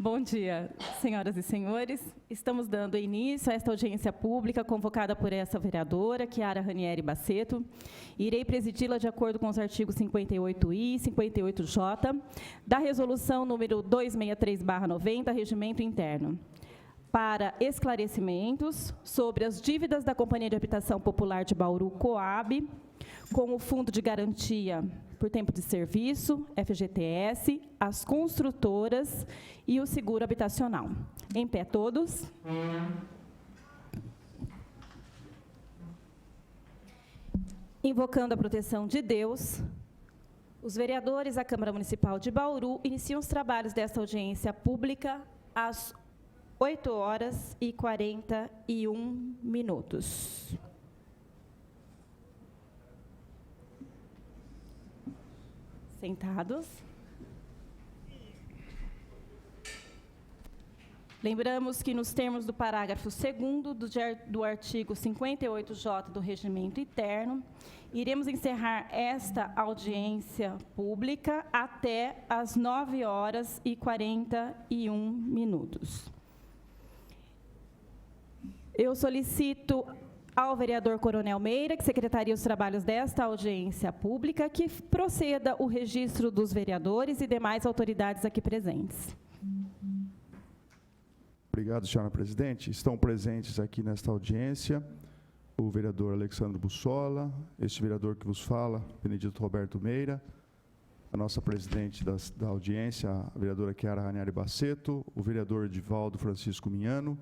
Bom dia, senhoras e senhores. Estamos dando início a esta audiência pública convocada por essa vereadora, Chiara Ranieri Bassetto. Irei presidi-la de acordo com os artigos 58I e 58J da Resolução número 263/90, Regimento Interno, para esclarecimentos sobre as dívidas da Companhia de Habitação Popular de Bauru, Coab, com o Fundo de Garantia por Tempo de Serviço, FGTS, as construtoras e o seguro habitacional. Em pé todos. Invocando a proteção de Deus, os vereadores da Câmara Municipal de Bauru iniciam os trabalhos desta audiência pública às 8h41. Sentados. Lembramos que, nos termos do parágrafo 2º do artigo 58J do Regimento Interno, iremos encerrar esta audiência pública até às 9h41. Eu solicito ao vereador Coronel Meira, que secretaria os trabalhos desta audiência pública, que proceda o registro dos vereadores e demais autoridades aqui presentes. Obrigado, senhora presidente. Estão presentes aqui nesta audiência o vereador Alexandre Bussola, este vereador que vos fala, Benedito Roberto Meira, a nossa presidente da audiência, a vereadora Chiara Ranieri Bassetto, o vereador Edivaldo Francisco Minhano,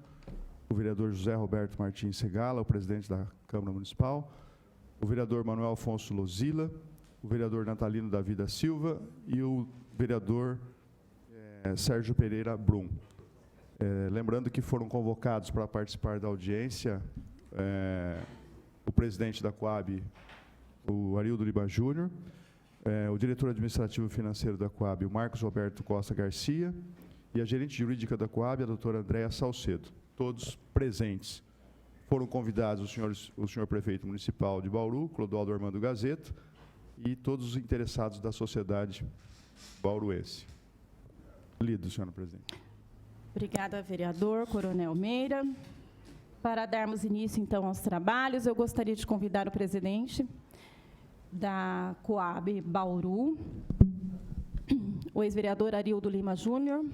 o vereador José Roberto Martins Segala, o presidente da Câmara Municipal, o vereador Manuel Afonso Lozila, o vereador Natalino Davi da Silva e o vereador Sérgio Pereira Brum. Lembrando que foram convocados para participar da audiência o presidente da Coab, o Arildo Lima Júnior, o diretor administrativo e financeiro da Coab, o Marcos Roberto Costa Garcia, e a gerente jurídica da Coab, a doutora Andréa Salcedo. Todos presentes. Foram convidados o senhor prefeito municipal de Bauru, Clodoaldo Armando Gazzetto, e todos os interessados da sociedade bauruense. Lido, senhora presidente. Obrigada, vereador Coronel Meira. Para darmos início, então, aos trabalhos, eu gostaria de convidar o presidente da Coab Bauru, o ex-vereador Arildo Lima Júnior,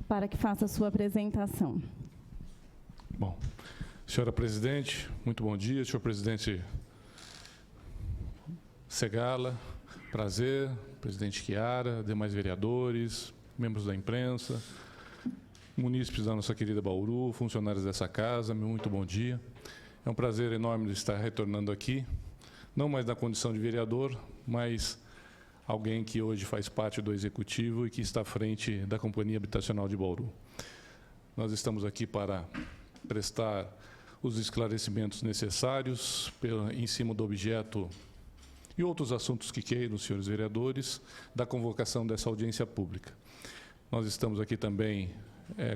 para que faça a sua apresentação. Bom, senhora presidente, muito bom dia. Senhor presidente Segala, prazer. Presidente Chiara, demais vereadores, membros da imprensa, munícipes da nossa querida Bauru, funcionários dessa casa, muito bom dia. É um prazer enorme de estar retornando aqui, não mais na condição de vereador, mas alguém que hoje faz parte do Executivo e que está à frente da Companhia Habitacional de Bauru. Nós estamos aqui para prestar os esclarecimentos necessários em cima do objeto e outros assuntos que queiram, senhores vereadores, da convocação dessa audiência pública. Nós estamos aqui também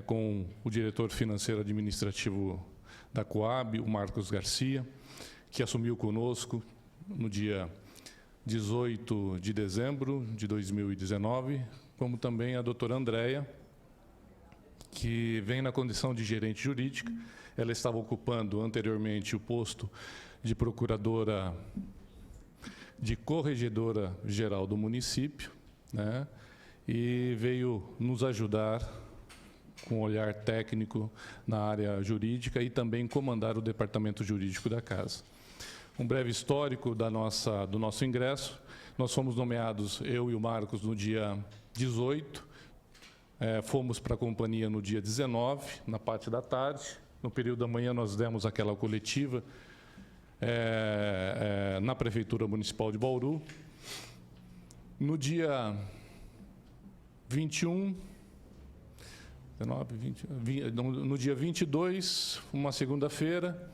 com o diretor financeiro administrativo da Coab, o Marcos Garcia, que assumiu conosco no dia 18 de dezembro de 2019, como também a doutora Andréa, que vem na condição de gerente jurídica. Ela estava ocupando anteriormente o posto de procuradora, de corregedora-geral do município, né, e veio nos ajudar com um olhar técnico na área jurídica e também comandar o departamento jurídico da casa. Um breve histórico do nosso ingresso. Nós fomos nomeados, eu e o Marcos, no dia 18, fomos para a companhia no dia 19, na parte da tarde. No período da manhã nós demos aquela coletiva na Prefeitura Municipal de Bauru. No dia 21, 19, 20, no dia 22, uma segunda-feira,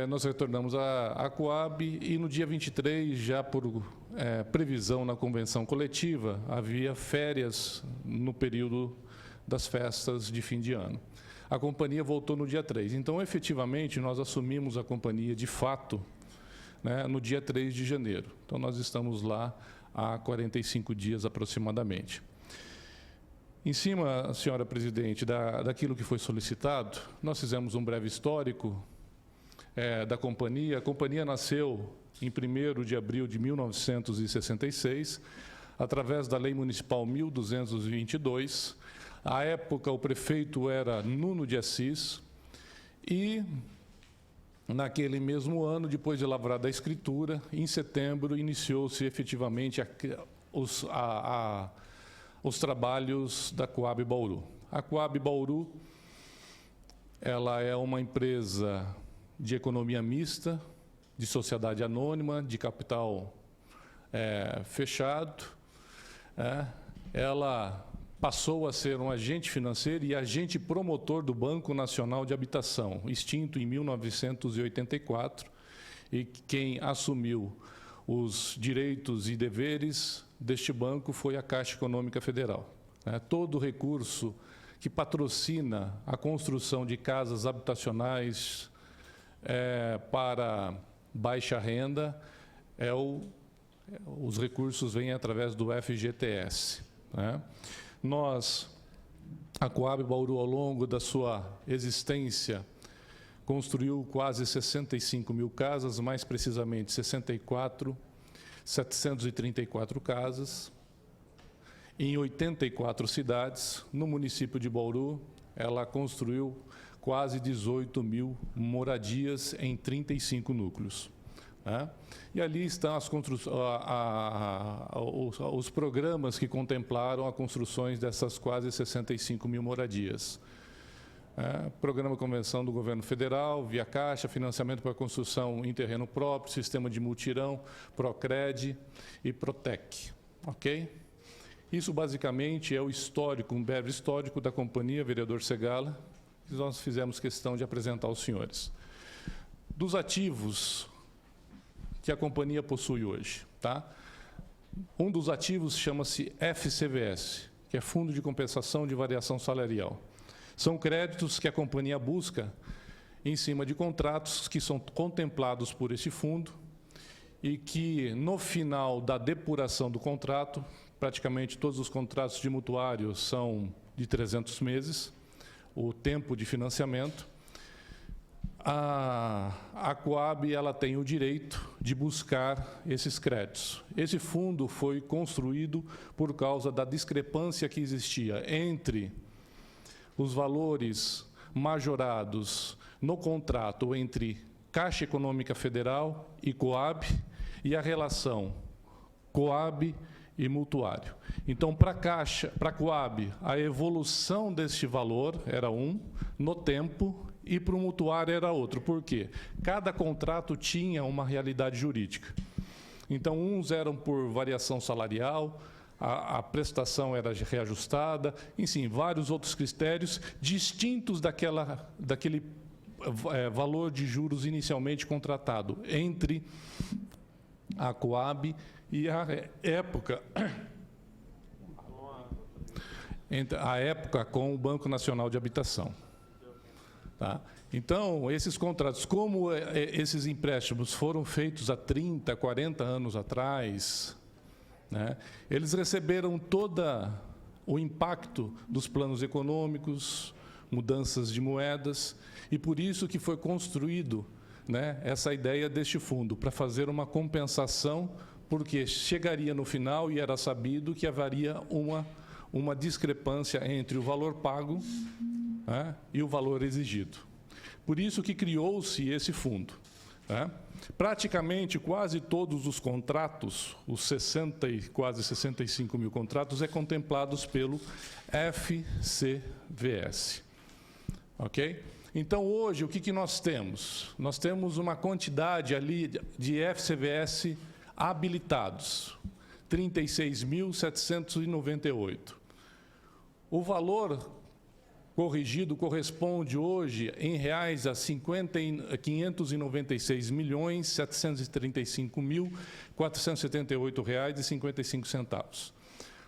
nós retornamos à Coab e no dia 23, já por previsão na convenção coletiva, havia férias no período das festas de fim de ano. A companhia voltou no dia 3. Então, efetivamente, nós assumimos a companhia de fato, né, no dia 3 de janeiro. Então, nós estamos lá há 45 dias aproximadamente. Em cima, senhora presidente, daquilo que foi solicitado, nós fizemos um breve histórico da companhia. A companhia nasceu em 1º de abril de 1966, através da Lei Municipal 1222. À época, o prefeito era Nuno de Assis, e, naquele mesmo ano, depois de lavrada a escritura, em setembro, iniciou-se efetivamente os trabalhos da Coab Bauru. A Coab Bauru, ela é uma empresa de economia mista, de sociedade anônima, de capital fechado. Ela passou a ser um agente financeiro e agente promotor do Banco Nacional de Habitação, extinto em 1984, e quem assumiu os direitos e deveres deste banco foi a Caixa Econômica Federal. Todo recurso que patrocina a construção de casas habitacionais para baixa renda, os recursos vêm através do FGTS. A Coab Bauru, ao longo da sua existência, construiu quase 65 mil casas, mais precisamente 734 casas, em 84 cidades. No município de Bauru, ela construiu quase 18 mil moradias em 35 núcleos. E ali estão os programas que contemplaram a construção dessas quase 65 mil moradias. Programa Convenção do Governo Federal, Via Caixa, financiamento para construção em terreno próprio, sistema de mutirão, Procred e Protec. Ok? Isso, basicamente, é o histórico, um breve histórico da companhia, vereador Segala, que nós fizemos questão de apresentar aos senhores. Dos ativos que a companhia possui hoje, tá? Um dos ativos chama-se FCVS, que é Fundo de Compensação de Variação Salarial. São créditos que a companhia busca em cima de contratos que são contemplados por esse fundo e que, no final da depuração do contrato, praticamente todos os contratos de mutuário são de 300 meses, o tempo de financiamento, a Coab ela tem o direito de buscar esses créditos. Esse fundo foi construído por causa da discrepância que existia entre os valores majorados no contrato entre Caixa Econômica Federal e Coab e a relação Coab e mutuário. Então, para a Coab, a evolução deste valor era no tempo, e para o mutuário era outro. Por quê? Cada contrato tinha uma realidade jurídica. Então, uns eram por variação salarial, a prestação era reajustada, enfim, vários outros critérios distintos daquele valor de juros inicialmente contratado entre a Coab e a época com o Banco Nacional de Habitação. Tá? Então, esses contratos, como esses empréstimos foram feitos há 30, 40 anos atrás, né, eles receberam todo o impacto dos planos econômicos, mudanças de moedas, e por isso que foi construído, né, essa ideia deste fundo, para fazer uma compensação, porque chegaria no final e era sabido que haveria uma discrepância entre o valor pago, né, e o valor exigido. Por isso que criou-se esse fundo. Né? Praticamente quase todos os contratos, os quase 65 mil contratos, contemplados pelo FCVS. Ok? Então, hoje, o que nós temos? Nós temos uma quantidade ali de FCVS habilitados, 36.798. O valor corrigido corresponde hoje, em reais, a R$ 596.735.478,55.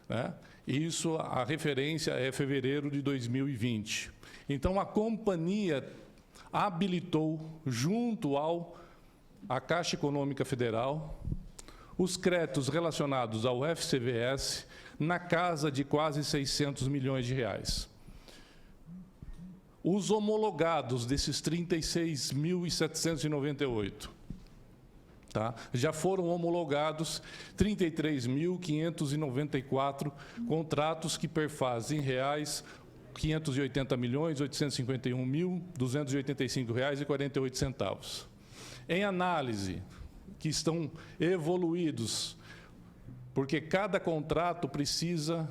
Né? Isso, a referência é fevereiro de 2020. Então, a companhia habilitou, junto à Caixa Econômica Federal, os créditos relacionados ao FCVS na casa de quase 600 milhões de reais. Os homologados desses 36.798, tá? Já foram homologados 33.594 contratos que perfazem em reais 580.851.285 reais e 48 centavos. Em análise, que estão evoluídos, porque cada contrato precisa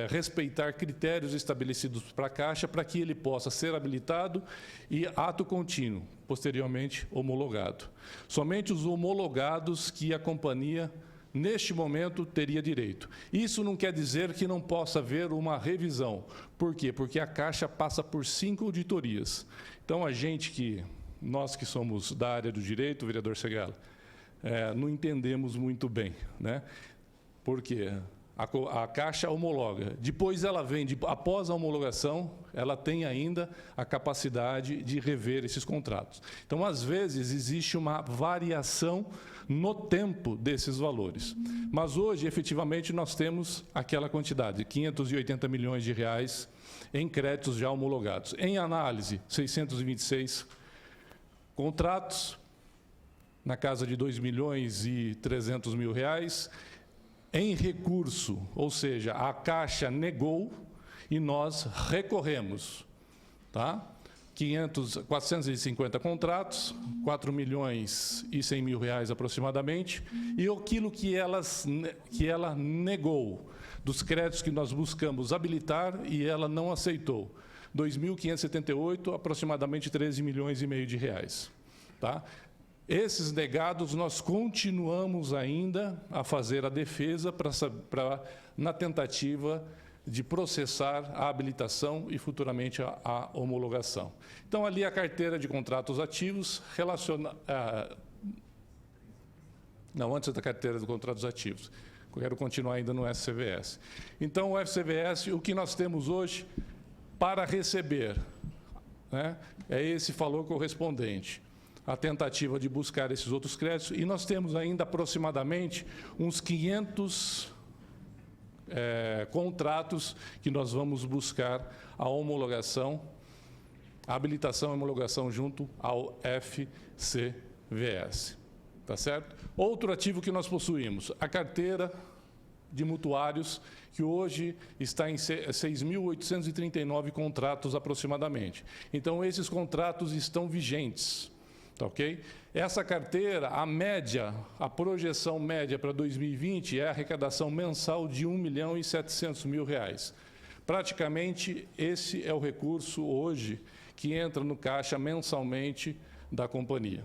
respeitar critérios estabelecidos para a Caixa para que ele possa ser habilitado e ato contínuo, posteriormente homologado. Somente os homologados que a companhia, neste momento, teria direito. Isso não quer dizer que não possa haver uma revisão. Por quê? Porque a Caixa passa por 5 auditorias. Então, nós que somos da área do direito, vereador Segala, não entendemos muito bem, né? Por quê? A Caixa homologa. Depois ela vem, após a homologação, ela tem ainda a capacidade de rever esses contratos. Então, às vezes, existe uma variação no tempo desses valores. Mas hoje, efetivamente, nós temos aquela quantidade, 580 milhões de reais em créditos já homologados. Em análise, 626 contratos, na casa de 2.300.000 reais, em recurso, ou seja, a Caixa negou e nós recorremos, tá? 450 contratos, 4.100.000 reais aproximadamente, e aquilo que ela negou, dos créditos que nós buscamos habilitar e ela não aceitou, 2.578, aproximadamente 13,5 milhões de reais, tá? Esses negados, nós continuamos ainda a fazer a defesa na tentativa de processar a habilitação e futuramente a homologação. Então, ali a carteira de contratos ativos não, antes da carteira de contratos ativos. Eu quero continuar ainda no FCVS. Então, o FCVS, o que nós temos hoje para receber, né, é esse valor correspondente. A tentativa de buscar esses outros créditos, e nós temos ainda aproximadamente uns 500 contratos que nós vamos buscar a homologação, a habilitação e homologação junto ao FCVS. Tá certo? Outro ativo que nós possuímos, a carteira de mutuários, que hoje está em 6.839 contratos aproximadamente. Então, esses contratos estão vigentes. Tá, ok? Essa carteira, a projeção média para 2020 é a arrecadação mensal de R$ 1.700.000 reais. Praticamente, esse é o recurso hoje que entra no caixa mensalmente da companhia.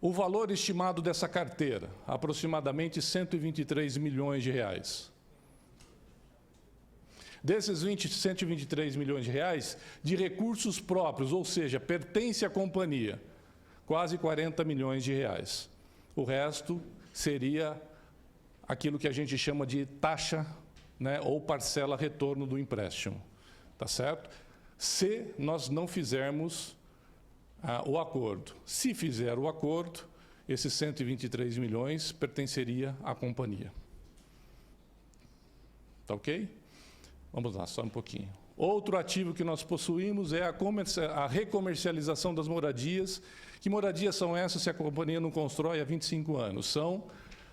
O valor estimado dessa carteira, aproximadamente R$ 123 milhões de reais. Desses 123 milhões de reais, de recursos próprios, ou seja, pertence à companhia, quase 40 milhões de reais. O resto seria aquilo que a gente chama de taxa, né, ou parcela retorno do empréstimo. Tá certo? Se nós não fizermos o acordo. Se fizer o acordo, esses 123 milhões pertenceria à companhia. Tá ok? Vamos lá, só um pouquinho. Outro ativo que nós possuímos é a recomercialização das moradias. Que moradias são essas se a companhia não constrói há 25 anos? São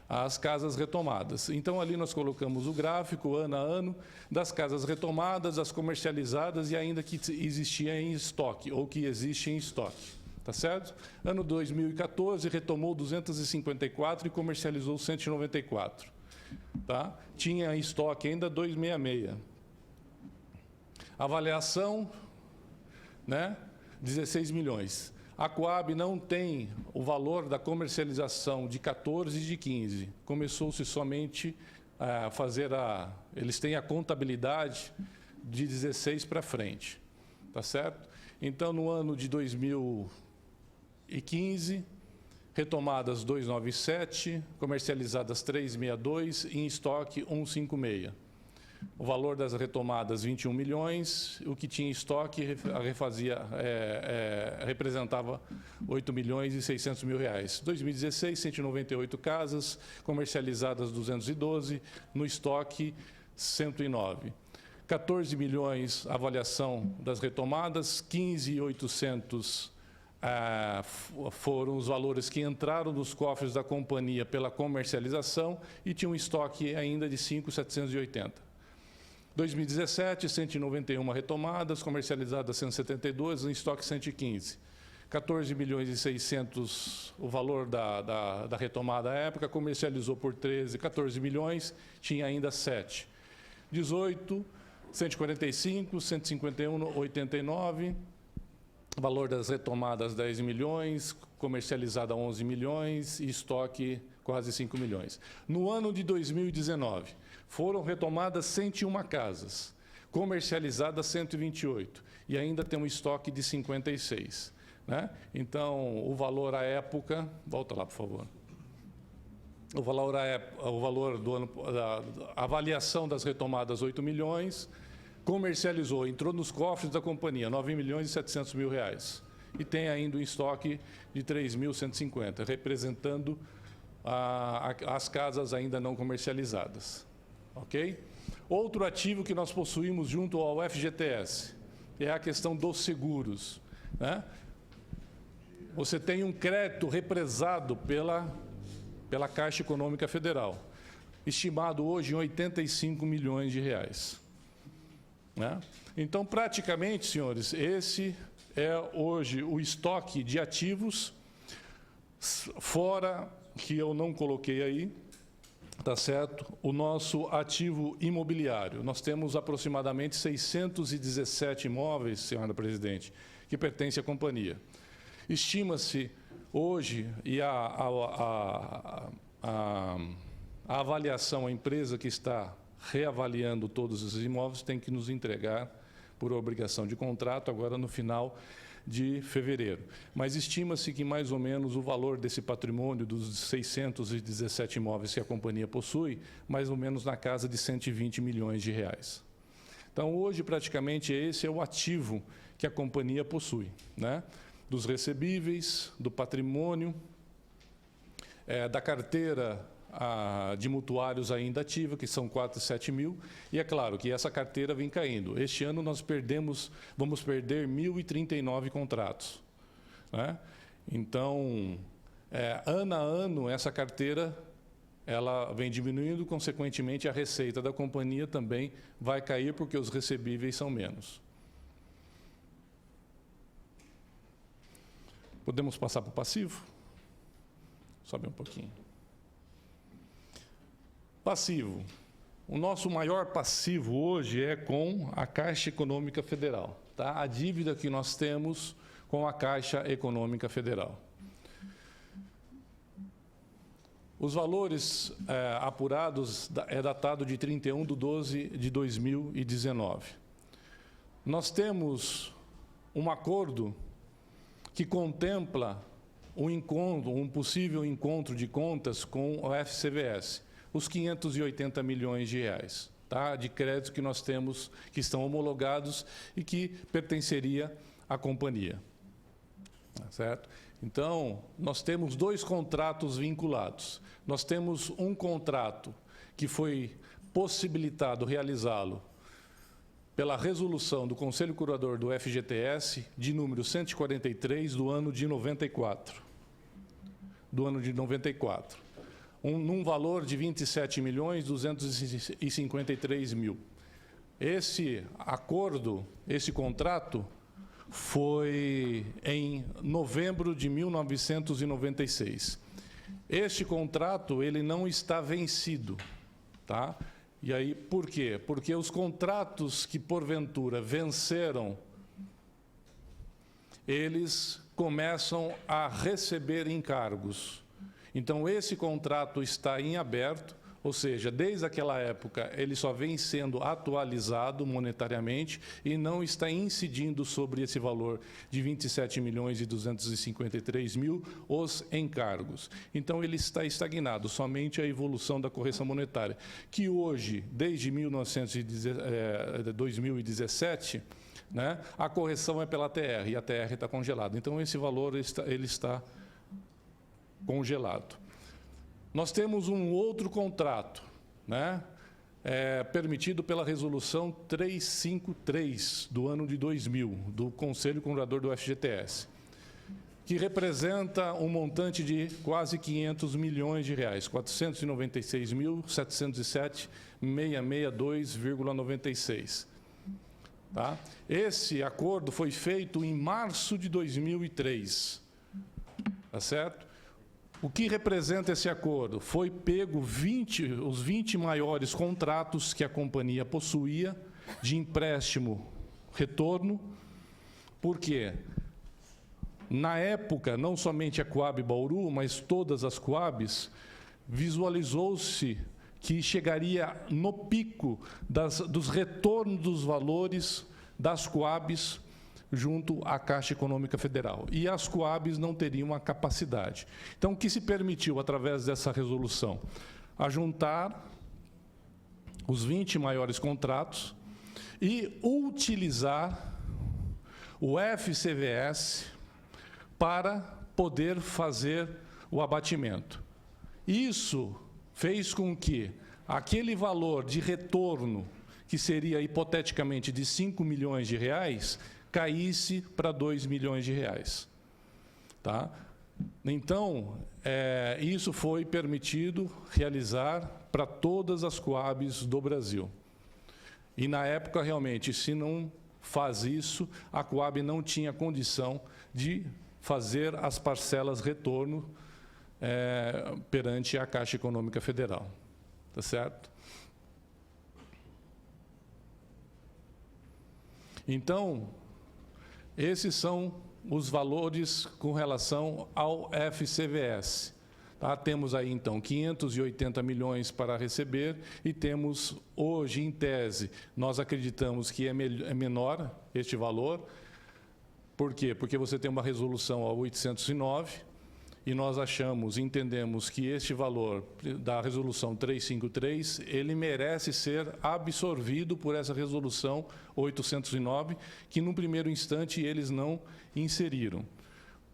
as casas retomadas. Então, ali nós colocamos o gráfico, ano a ano, das casas retomadas, as comercializadas e ainda que existia em estoque, ou que existe em estoque. Tá certo? Ano 2014, retomou 254 e comercializou 194. Tá? Tinha em estoque ainda 266. Avaliação, né, 16 milhões. A Coab não tem o valor da comercialização de 14 e de 15. Começou-se somente a fazer eles têm a contabilidade de 16 para frente. Tá certo? Então, no ano de 2015, retomadas 297, comercializadas 362 e em estoque 156. O valor das retomadas, 21 milhões. O que tinha em estoque representava 8 milhões e 600 mil reais. 2016, 198 casas, comercializadas 212, no estoque 109. 14 milhões avaliação das retomadas, 15.800 foram os valores que entraram nos cofres da companhia pela comercialização e tinha um estoque ainda de 5.780. 2017, 191 retomadas, comercializadas 172, em estoque 115. 14 milhões e 600 o valor da retomada à época, comercializou por 14 milhões, tinha ainda 7. 18, 145, 151, 89, valor das retomadas 10 milhões, comercializada 11 milhões e estoque quase 5 milhões. No ano de 2019, foram retomadas 101 casas, comercializadas 128 e ainda tem um estoque de 56. Né? Então, o valor à época... Volta lá, por favor. O valor do ano, a avaliação das retomadas, 8 milhões, comercializou, entrou nos cofres da companhia, 9 milhões e 700 mil reais. E tem ainda um estoque de 3.150, representando as casas ainda não comercializadas. Ok? Outro ativo que nós possuímos junto ao FGTS é a questão dos seguros. Né? Você tem um crédito represado pela Caixa Econômica Federal, estimado hoje em 85 milhões de reais. Né? Então, praticamente, senhores, esse é hoje o estoque de ativos, fora que eu não coloquei aí, tá certo? O nosso ativo imobiliário. Nós temos aproximadamente 617 imóveis, senhora presidente, que pertencem à companhia. Estima-se hoje, e a avaliação, a empresa que está reavaliando todos os imóveis tem que nos entregar, por obrigação de contrato, agora no final de fevereiro. Mas estima-se que mais ou menos o valor desse patrimônio dos 617 imóveis que a companhia possui, mais ou menos na casa de 120 milhões de reais. Então, hoje, praticamente, esse é o ativo que a companhia possui, né? Dos recebíveis, do patrimônio, da carteira de mutuários ainda ativa, que são 407 mil, e é claro que essa carteira vem caindo. Este ano nós vamos perder 1.039 contratos. Né? Então, ano a ano, essa carteira ela vem diminuindo, consequentemente a receita da companhia também vai cair, porque os recebíveis são menos. Podemos passar para o passivo? Sobe um pouquinho. Passivo. O nosso maior passivo hoje é com a Caixa Econômica Federal, tá? A dívida que nós temos com a Caixa Econômica Federal. Os valores apurados é datado de 31/12/2019. Nós temos um acordo que contempla um possível encontro de contas com o FCVS, os 580 milhões de reais, tá? De créditos que nós temos, que estão homologados e que pertenceria à companhia. Certo? Então, nós temos 2 contratos vinculados. Nós temos um contrato que foi possibilitado realizá-lo pela resolução do Conselho Curador do FGTS, de número 143, do ano de 94. Num valor de 27.253.000. Esse acordo, esse contrato, foi em novembro de 1996. Este contrato, ele não está vencido, tá? E aí, por quê? Porque os contratos que, porventura, venceram, eles começam a receber encargos. Então, esse contrato está em aberto, Ou seja, desde aquela época, ele só vem sendo atualizado monetariamente e não está incidindo sobre esse valor de 27.253.000 os encargos. Então, ele está estagnado, somente a evolução da correção monetária, que hoje, desde 2017, né, a correção é pela TR, e a TR está congelada. Então, esse valor ele está congelado. Nós temos um outro contrato, né, permitido pela Resolução 353 do ano de 2000, do Conselho Controlador do FGTS, que representa um montante de quase 500 milhões de reais, 496.707.662,96. Tá? Esse acordo foi feito em março de 2003, tá certo? O que representa esse acordo? Foi pego os 20 maiores contratos que a companhia possuía de empréstimo-retorno. Por quê? Na época, não somente a Coab Bauru, mas todas as Coabs, visualizou-se que chegaria no pico dos retornos dos valores das Coabs junto à Caixa Econômica Federal. E as Coabs não teriam a capacidade. Então, o que se permitiu, através dessa resolução? Ajuntar os 20 maiores contratos e utilizar o FCVS para poder fazer o abatimento. Isso fez com que aquele valor de retorno, que seria hipoteticamente de 5 milhões de reais, caísse para 2 milhões de reais. Tá? Então, isso foi permitido realizar para todas as Coabs do Brasil. E, na época, realmente, se não faz isso, a Coab não tinha condição de fazer as parcelas retorno perante a Caixa Econômica Federal. Tá certo? Então, esses são os valores com relação ao FCVS. Tá? Temos aí, então, 580 milhões para receber e temos, hoje, em tese, nós acreditamos que é menor este valor. Por quê? Porque você tem uma resolução a 809 e nós entendemos que este valor da resolução 353, ele merece ser absorvido por essa resolução 809, que, num primeiro instante, eles não inseriram.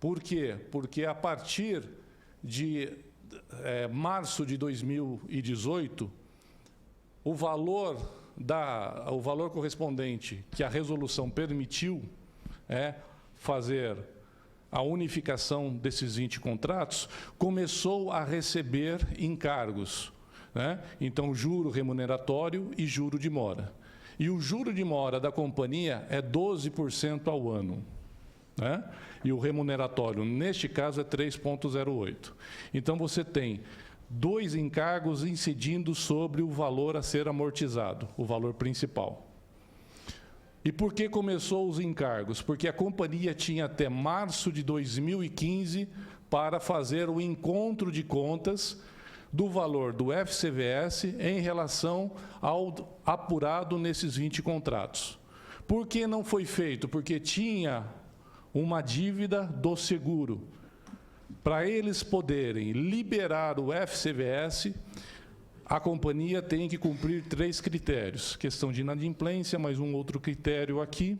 Por quê? Porque, a partir de março de 2018, o valor correspondente que a resolução permitiu fazer a unificação desses 20 contratos, começou a receber encargos, né? Então, juro remuneratório e juro de mora. E o juro de mora da companhia é 12% ao ano, né? E o remuneratório, neste caso, é 3,08. Então, você tem 2 encargos incidindo sobre o valor a ser amortizado, o valor principal. E por que começou os encargos? Porque a companhia tinha até março de 2015 para fazer o encontro de contas do valor do FCVS em relação ao apurado nesses 20 contratos. Por que não foi feito? Porque tinha uma dívida do seguro. Para eles poderem liberar o FCVS, a companhia tem que cumprir 3 critérios. Questão de inadimplência, mais um outro critério aqui,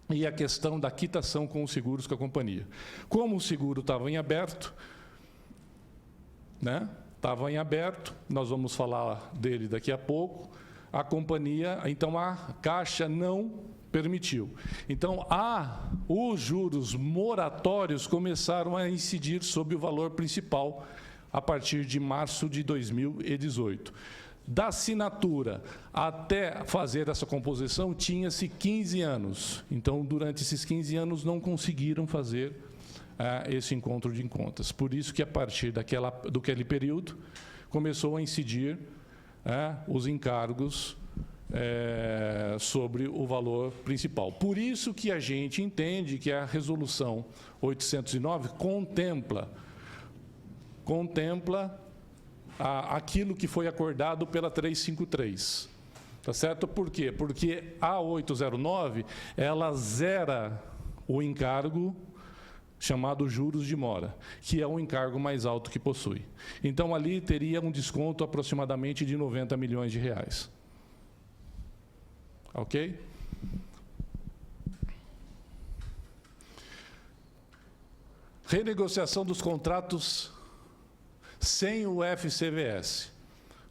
e a questão da quitação com os seguros com a companhia. Como o seguro estava em aberto, né? Estava em aberto, nós vamos falar dele daqui a pouco, a companhia, então a Caixa não permitiu. Então, os juros moratórios começaram a incidir sobre o valor principal a partir de março de 2018. Da assinatura até fazer essa composição, tinha-se 15 anos. Então, durante esses 15 anos, não conseguiram fazer esse encontro de contas. Por isso que, a partir daquele período, começou a incidir os encargos sobre o valor principal. Por isso que a gente entende que a resolução 809 contempla aquilo que foi acordado pela 353. Tá certo? Por quê? Porque a 809, ela zera o encargo chamado juros de mora, que é o encargo mais alto que possui. Então, ali teria um desconto aproximadamente de 90 milhões de reais. Ok? Renegociação dos contratos sem o FCVS.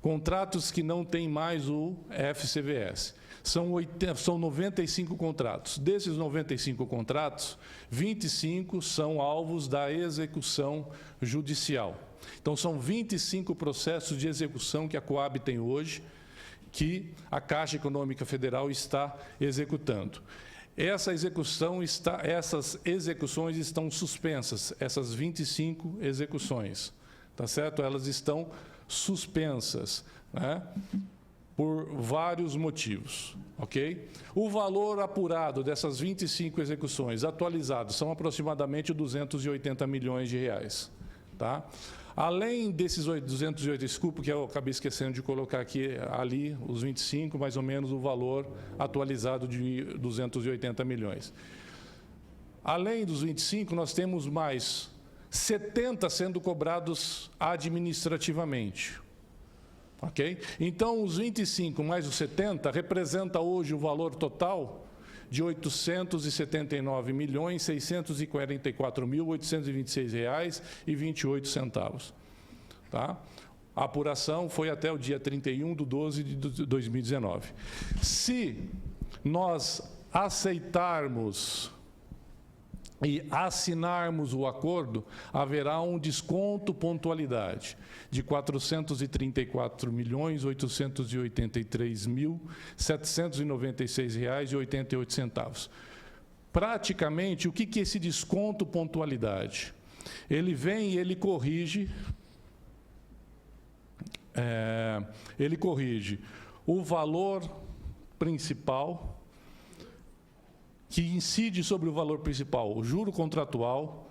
Contratos que não têm mais o FCVS. São 95 contratos. Desses 95 contratos, 25 são alvos da execução judicial. Então, são 25 processos de execução que a Coab tem hoje, que a Caixa Econômica Federal está executando. Essas execuções estão suspensas, essas 25 execuções, tá certo? Elas estão suspensas, né? Por vários motivos, ok? O valor apurado dessas 25 execuções atualizadas são aproximadamente 280 milhões de reais, tá? Além desses 280, desculpa que eu acabei esquecendo de colocar aqui, ali, os 25, mais ou menos o valor atualizado de 280 milhões. Além dos 25, nós temos mais 70 sendo cobrados administrativamente. Ok? Então, os 25 mais os 70 representa hoje o valor total de R$ 879.644.826,28. Tá? A apuração foi até o dia 31/12/2019. Se nós aceitarmos e assinarmos o acordo, haverá um desconto pontualidade de R$ 434.883.796,88. Praticamente, o que é esse desconto pontualidade? Ele vem e ele corrige o valor principal, que incide sobre o valor principal, o juro contratual,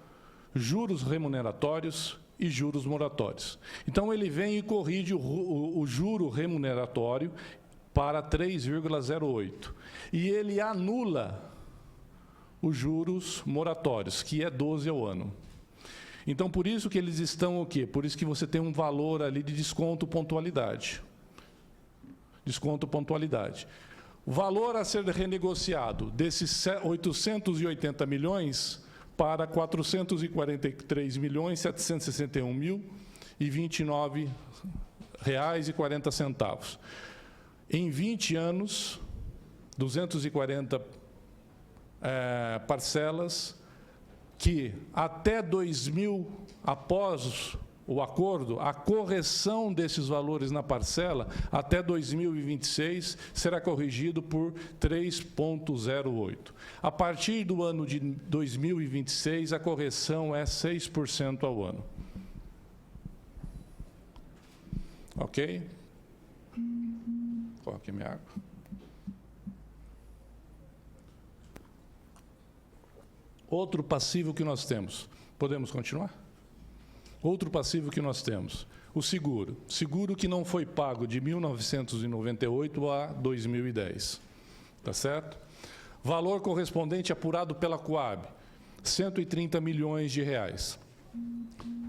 juros remuneratórios e juros moratórios. Então, ele vem e corrige o juro remuneratório para 3,08. E ele anula os juros moratórios, que é 12 ao ano. Então, por isso que eles estão o quê? Por isso que você tem um valor ali de desconto pontualidade. Desconto pontualidade. O valor a ser renegociado desses 880 milhões para R$ 443.761.029,40. Em 20 anos, 240 parcelas, que até 2000, após o acordo, a correção desses valores na parcela, até 2026, será corrigido por 3,08. A partir do ano de 2026, a correção é 6% ao ano. Ok? Coloque minha água. Outro passivo que nós temos. Podemos continuar? Outro passivo que nós temos, o seguro. Seguro que não foi pago de 1998 a 2010. Tá certo? Valor correspondente apurado pela Coab, 130 milhões de reais.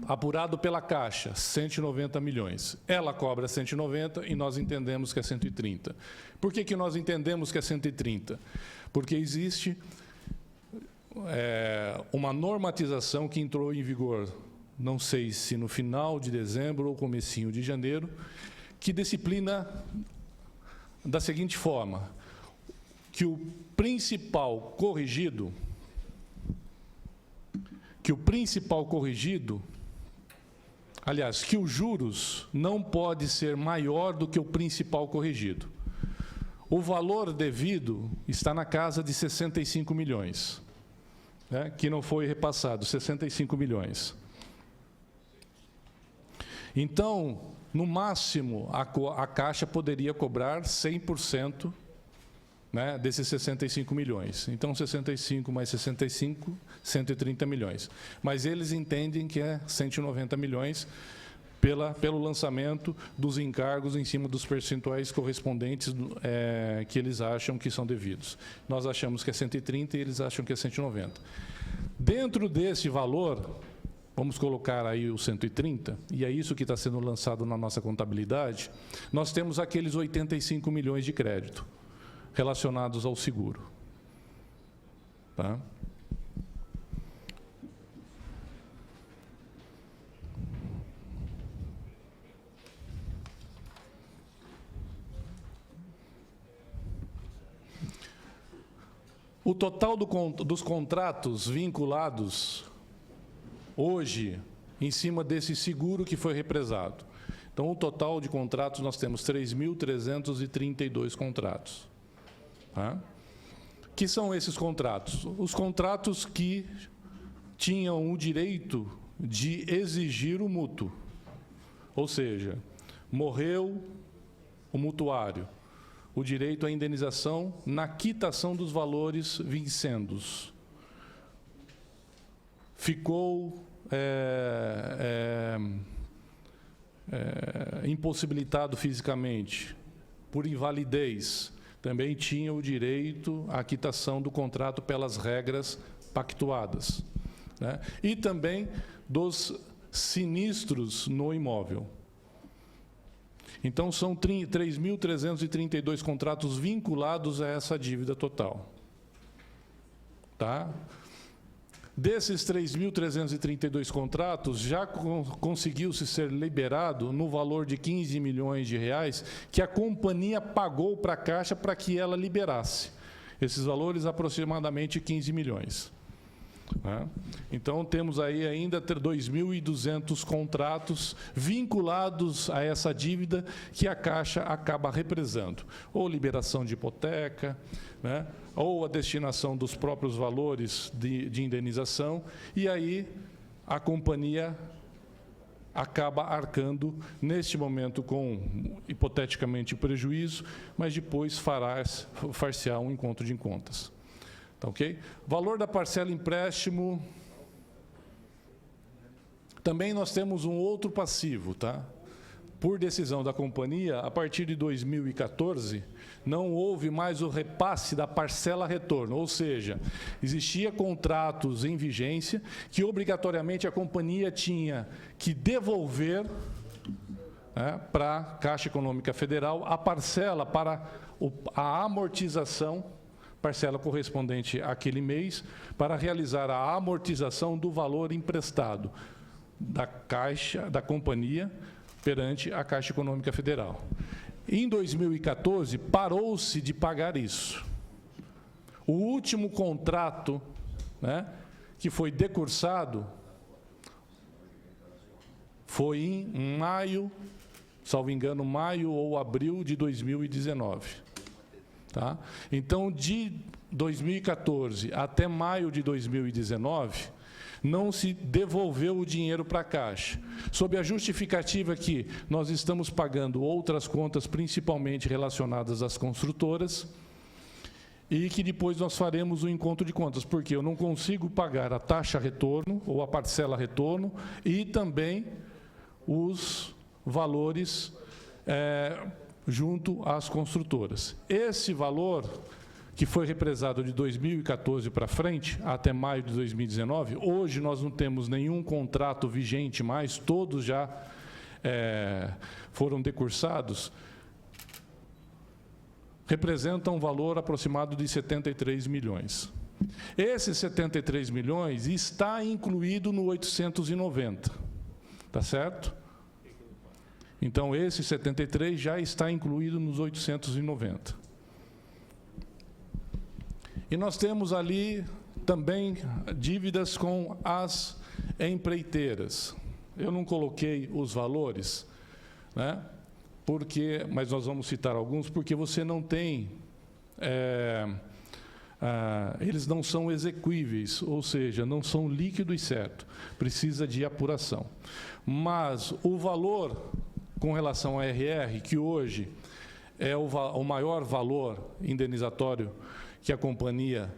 Apurado pela Caixa, 190 milhões. Ela cobra 190 e nós entendemos que é 130. Por que nós entendemos que é 130? Porque existe uma normatização que entrou em vigor, não sei se no final de dezembro ou comecinho de janeiro, que disciplina da seguinte forma, que o principal corrigido, aliás, que os juros não pode ser maior do que o principal corrigido. O valor devido está na casa de 65 milhões, né, que não foi repassado, 65 milhões. Então, no máximo, a Caixa poderia cobrar 100%, né, desses 65 milhões. Então, 65 mais 65, 130 milhões. Mas eles entendem que é 190 milhões pelo lançamento dos encargos em cima dos percentuais correspondentes que eles acham que são devidos. Nós achamos que é 130 e eles acham que é 190. Dentro desse valor, vamos colocar aí o 130, e é isso que está sendo lançado na nossa contabilidade, nós temos aqueles 85 milhões de crédito relacionados ao seguro. Tá? O total dos contratos vinculados hoje em cima desse seguro que foi represado. Então, o total de contratos, nós temos 3.332 contratos. Tá? Que são esses contratos? Os contratos que tinham o direito de exigir o mútuo. Ou seja, morreu o mutuário, o direito à indenização na quitação dos valores vincendos. Ficou impossibilitado fisicamente, por invalidez, também tinha o direito à quitação do contrato pelas regras pactuadas, né? E também dos sinistros no imóvel. Então, são 3.332 contratos vinculados a essa dívida total. Tá? Desses 3.332 contratos, já conseguiu-se ser liberado no valor de 15 milhões de reais que a companhia pagou para a Caixa para que ela liberasse. Esses valores, aproximadamente 15 milhões. Então, temos aí ainda 2.200 contratos vinculados a essa dívida que a Caixa acaba represando, ou liberação de hipoteca, né, ou a destinação dos próprios valores de indenização, e aí a companhia acaba arcando, neste momento, com, hipoteticamente, prejuízo, mas depois far-se-á um encontro de contas. Tá, ok? Valor da parcela empréstimo. Também nós temos um outro passivo, tá? Por decisão da companhia, a partir de 2014, não houve mais o repasse da parcela retorno, ou seja, existia contratos em vigência que obrigatoriamente a companhia tinha que devolver, né, para a Caixa Econômica Federal a parcela para a amortização, parcela correspondente àquele mês, para realizar a amortização do valor emprestado da Caixa, da companhia, perante a Caixa Econômica Federal. Em 2014, parou-se de pagar isso. O último contrato, né, que foi decursado foi em maio, salvo engano, maio ou abril de 2019. Tá? Então, de 2014 até maio de 2019, não se devolveu o dinheiro para a Caixa, sob a justificativa que nós estamos pagando outras contas, principalmente relacionadas às construtoras, e que depois nós faremos o encontro de contas, porque eu não consigo pagar a taxa retorno, ou a parcela retorno, e também os valores junto às construtoras. Esse valor, que foi represado de 2014 para frente, até maio de 2019, hoje nós não temos nenhum contrato vigente mais, todos já foram decursados, representa um valor aproximado de 73 milhões. Esses 73 milhões está incluído no 890, tá certo? Então, esse 73 já está incluído nos 890. E nós temos ali também dívidas com as empreiteiras. Eu não coloquei os valores, né? Mas nós vamos citar alguns, porque você não tem... eles não são exequíveis, ou seja, não são líquidos e certo. Precisa de apuração. Mas o valor com relação ao RR, que hoje é o maior valor indenizatório que a companhia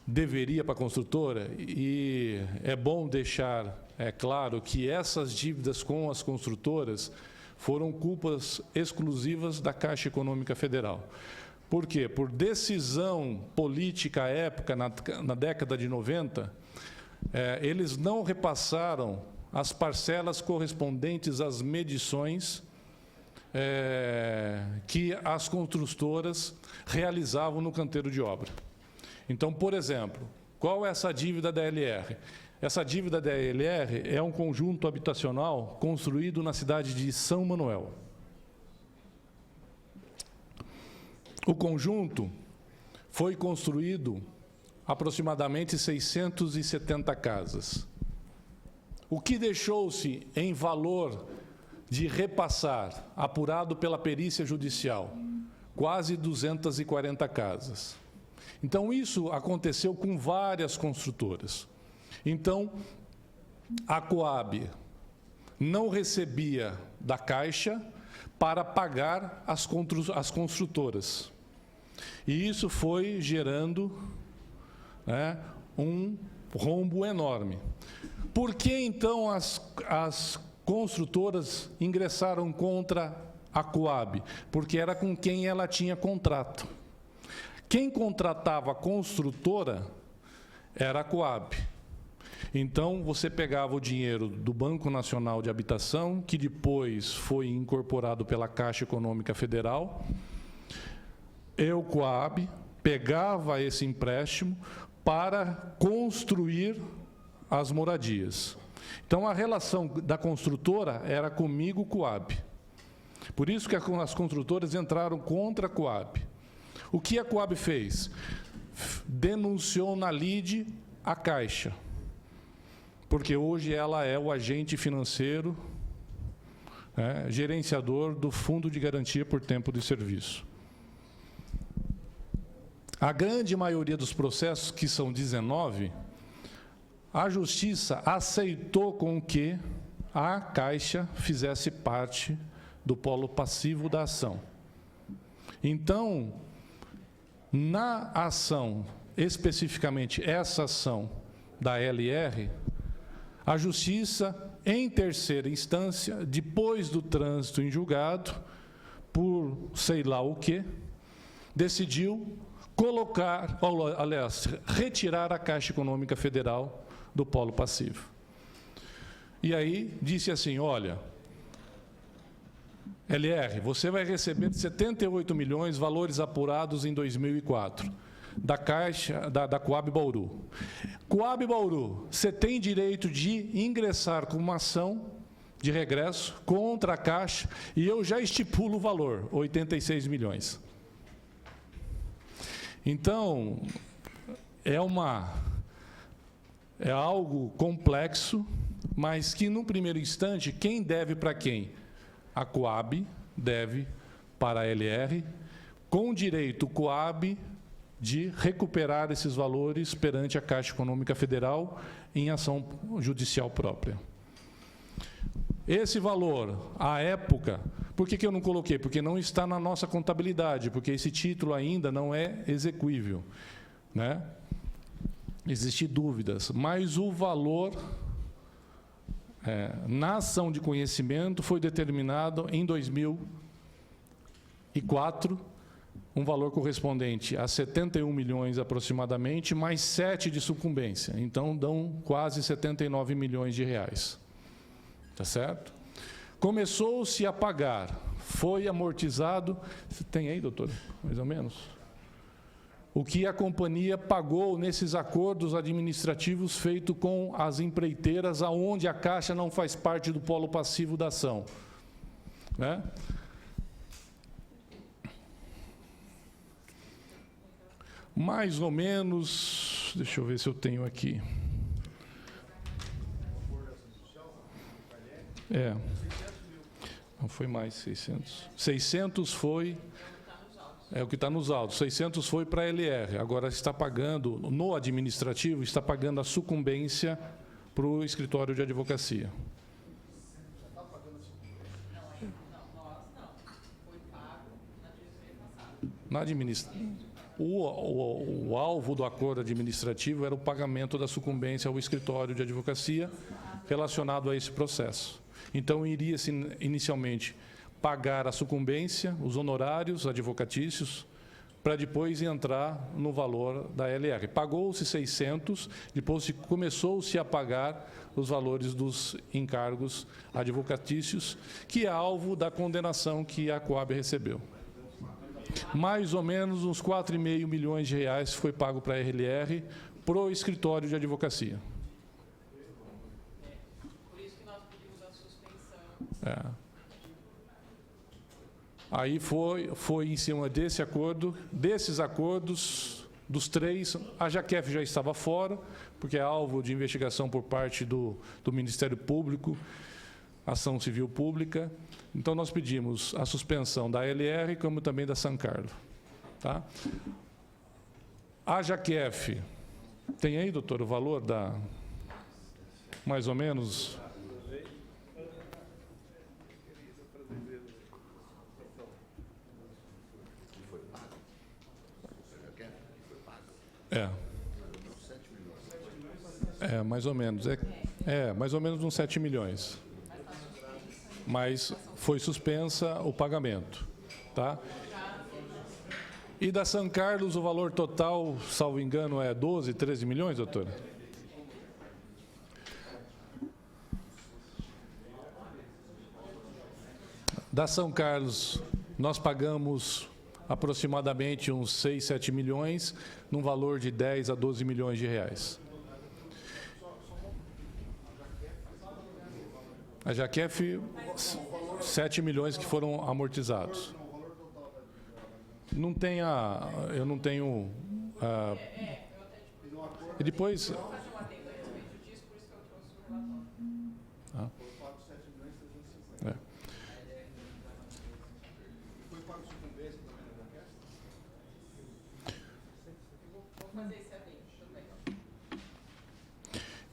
deveria para a construtora, e é bom deixar é claro que essas dívidas com as construtoras foram culpas exclusivas da Caixa Econômica Federal. Por quê? Por decisão política à época, na década de 90, eles não repassaram as parcelas correspondentes às medições que as construtoras realizavam no canteiro de obra. Então, por exemplo, qual é essa dívida da LR? Essa dívida da LR é um conjunto habitacional construído na cidade de São Manuel. O conjunto foi construído aproximadamente 670 casas. O que deixou-se em valor de repassar, apurado pela perícia judicial, quase 240 casas. Então, isso aconteceu com várias construtoras. Então, a Coab não recebia da Caixa para pagar as construtoras. E isso foi gerando, né, um rombo enorme. Por que, então, as construtoras ingressaram contra a Coab? Porque era com quem ela tinha contrato. Quem contratava a construtora era a Coab. Então, você pegava o dinheiro do Banco Nacional de Habitação, que depois foi incorporado pela Caixa Econômica Federal. Eu, Coab, pegava esse empréstimo para construir as moradias. Então, a relação da construtora era comigo, Coab. Por isso que as construtoras entraram contra a Coab. O que a Coab fez? Denunciou na lide a Caixa, porque hoje ela é o agente financeiro, gerenciador do Fundo de Garantia por Tempo de Serviço. A grande maioria dos processos, que são 19, a Justiça aceitou com que a Caixa fizesse parte do polo passivo da ação. Então, na ação, especificamente essa ação da LR, a Justiça, em terceira instância, depois do trânsito em julgado, por sei lá o quê, decidiu colocar, aliás, retirar a Caixa Econômica Federal do polo passivo. E aí disse assim, olha, LR, você vai receber 78 milhões, valores apurados em 2004, da Caixa, da Coab Bauru. Coab Bauru, você tem direito de ingressar com uma ação de regresso contra a Caixa, e eu já estipulo o valor, 86 milhões. Então, é algo complexo, mas que, no primeiro instante, quem deve para quem? A Coab deve para a LR, com direito Coab de recuperar esses valores perante a Caixa Econômica Federal em ação judicial própria. Esse valor, à época, por que eu não coloquei? Porque não está na nossa contabilidade, porque esse título ainda não é exequível, né? Existem dúvidas, mas o valor na ação de conhecimento foi determinado em 2004, um valor correspondente a 71 milhões aproximadamente, mais 7 de sucumbência. Então, dão quase 79 milhões de reais. Tá certo? Começou-se a pagar, foi amortizado, tem aí, doutor, mais ou menos? O que a companhia pagou nesses acordos administrativos feitos com as empreiteiras, aonde a Caixa não faz parte do polo passivo da ação, né? Mais ou menos, deixa eu ver se eu tenho aqui. Não foi mais 600. 600 foi, o que está nos autos. 600 foi para a LR. Agora está pagando, no administrativo, está pagando a sucumbência para o escritório de advocacia. Na o alvo do acordo administrativo era o pagamento da sucumbência ao escritório de advocacia relacionado a esse processo. Então, iria-se inicialmente pagar a sucumbência, os honorários advocatícios, para depois entrar no valor da LR. Pagou-se 600, depois começou-se a pagar os valores dos encargos advocatícios, que é alvo da condenação que a Coab recebeu. Mais ou menos uns 4,5 milhões de reais foi pago para a RLR, para o escritório de advocacia. Por isso que nós pedimos a suspensão. Aí foi em cima desse acordo, desses acordos, dos 3, a Jaquef já estava fora, porque é alvo de investigação por parte do Ministério Público, Ação Civil Pública. Então, nós pedimos a suspensão da LR, como também da San Carlos. Tá? A Jaquef, tem aí, doutor, o valor da, mais ou menos... mais ou menos. Mais ou menos uns 7 milhões. Mas foi suspensa o pagamento. Tá? E da San Carlos, o valor total, salvo engano, é 12, 13 milhões, doutora? Da São Carlos, nós pagamos aproximadamente uns 6, 7 milhões, num valor de 10 a 12 milhões de reais. A Jaquef, 7 milhões que foram amortizados. Não tem eu não tenho... e depois...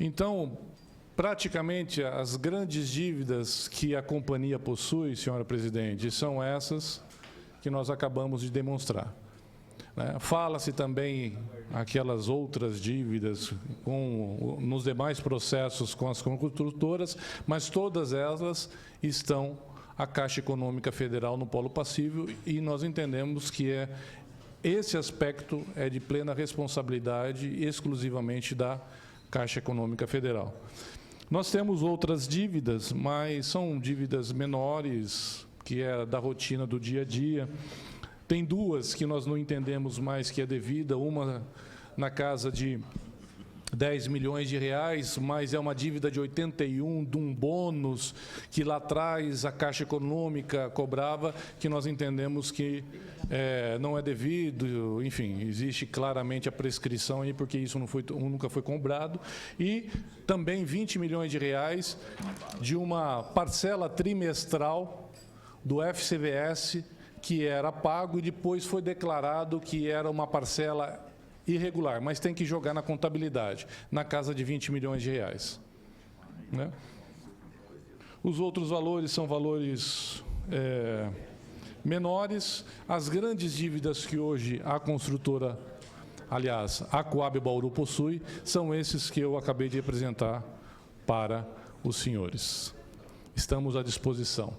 Então, praticamente, as grandes dívidas que a companhia possui, senhora presidente, são essas que nós acabamos de demonstrar. Né? Fala-se também aquelas outras dívidas nos demais processos com as construtoras, mas todas elas estão à Caixa Econômica Federal no polo passivo e nós entendemos que esse aspecto é de plena responsabilidade exclusivamente da Caixa Econômica Federal. Nós temos outras dívidas, mas são dívidas menores, que é da rotina do dia a dia. Tem duas que nós não entendemos mais que é devida, uma na casa de 10 milhões de reais, mas é uma dívida de 81 de um bônus que lá atrás a Caixa Econômica cobrava, que nós entendemos que não é devido, enfim, existe claramente a prescrição aí, porque isso nunca foi cobrado. E também 20 milhões de reais de uma parcela trimestral do FCVS que era pago e depois foi declarado que era uma parcela irregular, mas tem que jogar na contabilidade, na casa de 20 milhões de reais. Né? Os outros valores são valores menores. As grandes dívidas que hoje a construtora, aliás, a Coab Bauru possui, são esses que eu acabei de apresentar para os senhores. Estamos à disposição.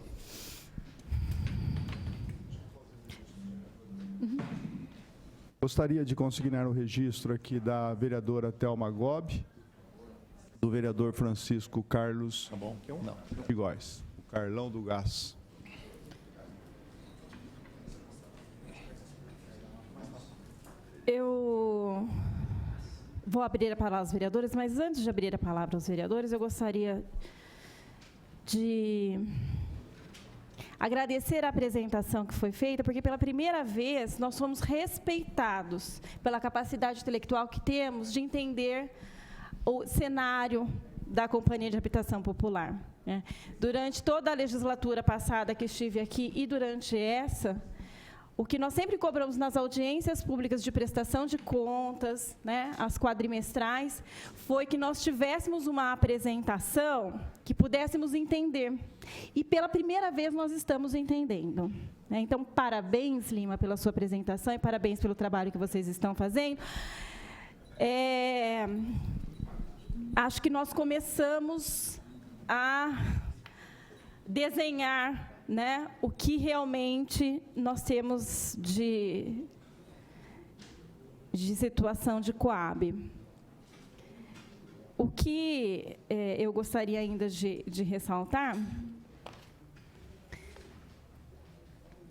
Gostaria de consignar o registro aqui da vereadora Thelma Gobi, do vereador Francisco Carlos Góes, o Carlão do Gás. Eu vou abrir a palavra aos vereadores, mas antes de abrir a palavra aos vereadores, eu gostaria de agradecer a apresentação que foi feita, porque pela primeira vez nós fomos respeitados pela capacidade intelectual que temos de entender o cenário da Companhia de Habitação Popular. Né? Durante toda a legislatura passada que estive aqui e durante essa, o que nós sempre cobramos nas audiências públicas de prestação de contas, né, as quadrimestrais, foi que nós tivéssemos uma apresentação que pudéssemos entender. E, pela primeira vez, nós estamos entendendo. Né? Então, parabéns, Lima, pela sua apresentação e parabéns pelo trabalho que vocês estão fazendo. Acho que nós começamos a desenhar, né, o que realmente nós temos de situação de Coab. O que eu gostaria ainda de ressaltar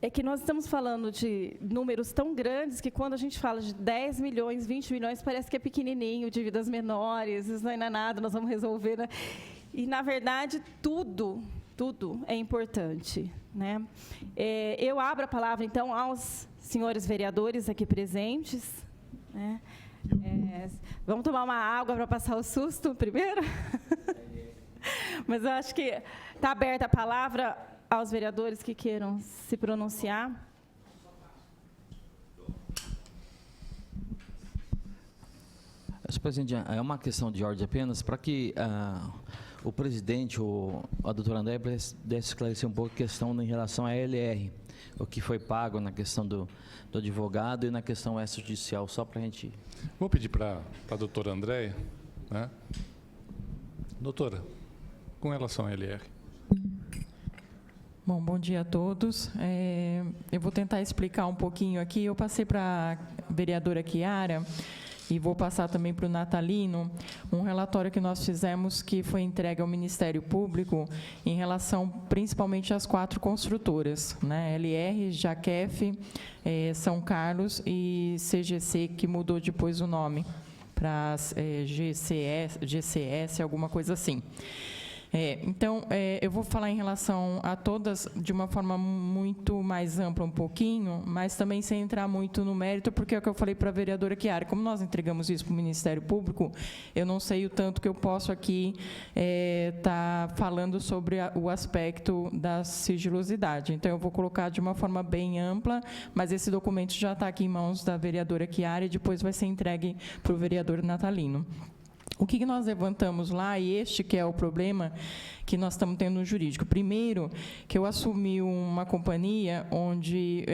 é que nós estamos falando de números tão grandes que, quando a gente fala de 10 milhões, 20 milhões, parece que é pequenininho, dívidas menores, isso não é nada, nós vamos resolver, né? E, na verdade, tudo é importante, né? Eu abro a palavra, então, aos senhores vereadores aqui presentes, né? Vamos tomar uma água para passar o susto primeiro? Mas eu acho que está aberta a palavra aos vereadores que queiram se pronunciar. Senhor presidente, é uma questão de ordem apenas para que o presidente, a doutora André, pudesse esclarecer um pouco a questão em relação à LR, o que foi pago na questão do advogado e na questão extrajudicial, só para a gente... Vou pedir para a doutora Andréia, né? Doutora, com relação à LR. Bom dia a todos. Eu vou tentar explicar um pouquinho aqui. Eu passei para a vereadora Chiara e vou passar também para o Natalino um relatório que nós fizemos, que foi entregue ao Ministério Público em relação principalmente às 4 construtoras, né? LR, Jaquef, São Carlos e CGC, que mudou depois o nome para GCS, alguma coisa assim. Então, eu vou falar em relação a todas de uma forma muito mais ampla um pouquinho, mas também sem entrar muito no mérito, porque é o que eu falei para a vereadora Chiara, como nós entregamos isso para o Ministério Público, eu não sei o tanto que eu posso aqui tá falando sobre o aspecto da sigilosidade. Então, eu vou colocar de uma forma bem ampla, mas esse documento já está aqui em mãos da vereadora Chiara e depois vai ser entregue para o vereador Natalino. O que nós levantamos lá, e este que é o problema que nós estamos tendo no jurídico? Primeiro, que eu assumi uma companhia onde,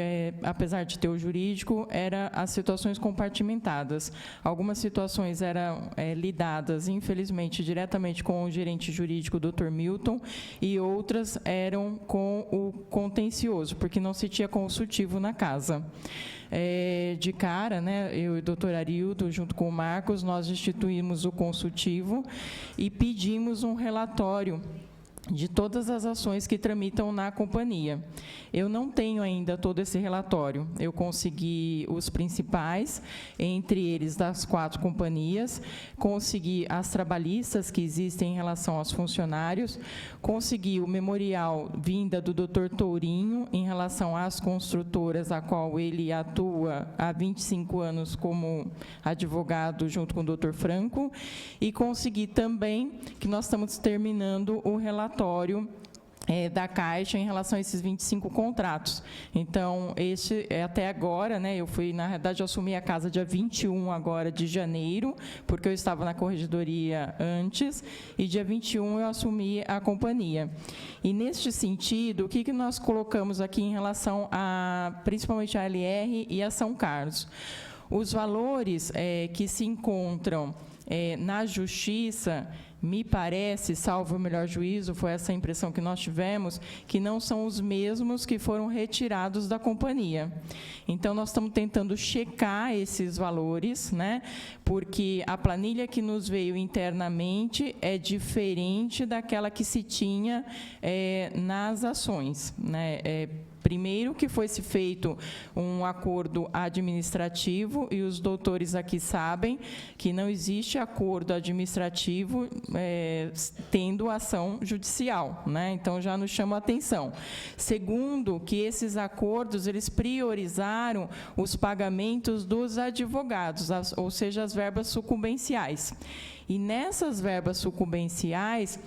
apesar de ter o jurídico, eram as situações compartimentadas. Algumas situações eram lidadas, infelizmente, diretamente com o gerente jurídico, Dr. Milton, e outras eram com o contencioso, porque não se tinha consultivo na casa. De cara, né, eu e o doutor Arildo, junto com o Marcos, nós instituímos o consultivo e pedimos um relatório de todas as ações que tramitam na companhia. Eu não tenho ainda todo esse relatório. Eu consegui os principais, entre eles das 4 companhias, consegui as trabalhistas que existem em relação aos funcionários, consegui o memorial vinda do Dr. Tourinho em relação às construtoras, a qual ele atua há 25 anos como advogado junto com o Dr. Franco, e consegui também que nós estamos terminando o relatório da Caixa em relação a esses 25 contratos. Então, até agora, né, na realidade, eu assumi a casa dia 21 agora de janeiro, porque eu estava na corregedoria antes, e dia 21 eu assumi a companhia. E, neste sentido, o que nós colocamos aqui em relação principalmente a LR e a São Carlos? Os valores que se encontram na Justiça, me parece, salvo o melhor juízo, foi essa a impressão que nós tivemos, que não são os mesmos que foram retirados da companhia. Então, nós estamos tentando checar esses valores, né, porque a planilha que nos veio internamente é diferente daquela que se tinha nas ações, né. Primeiro, que foi-se feito um acordo administrativo, e os doutores aqui sabem que não existe acordo administrativo tendo ação judicial, né? Então, já nos chama a atenção. Segundo, que esses acordos, eles priorizaram os pagamentos dos advogados, ou seja, as verbas sucumbenciais. E nessas verbas sucumbenciais,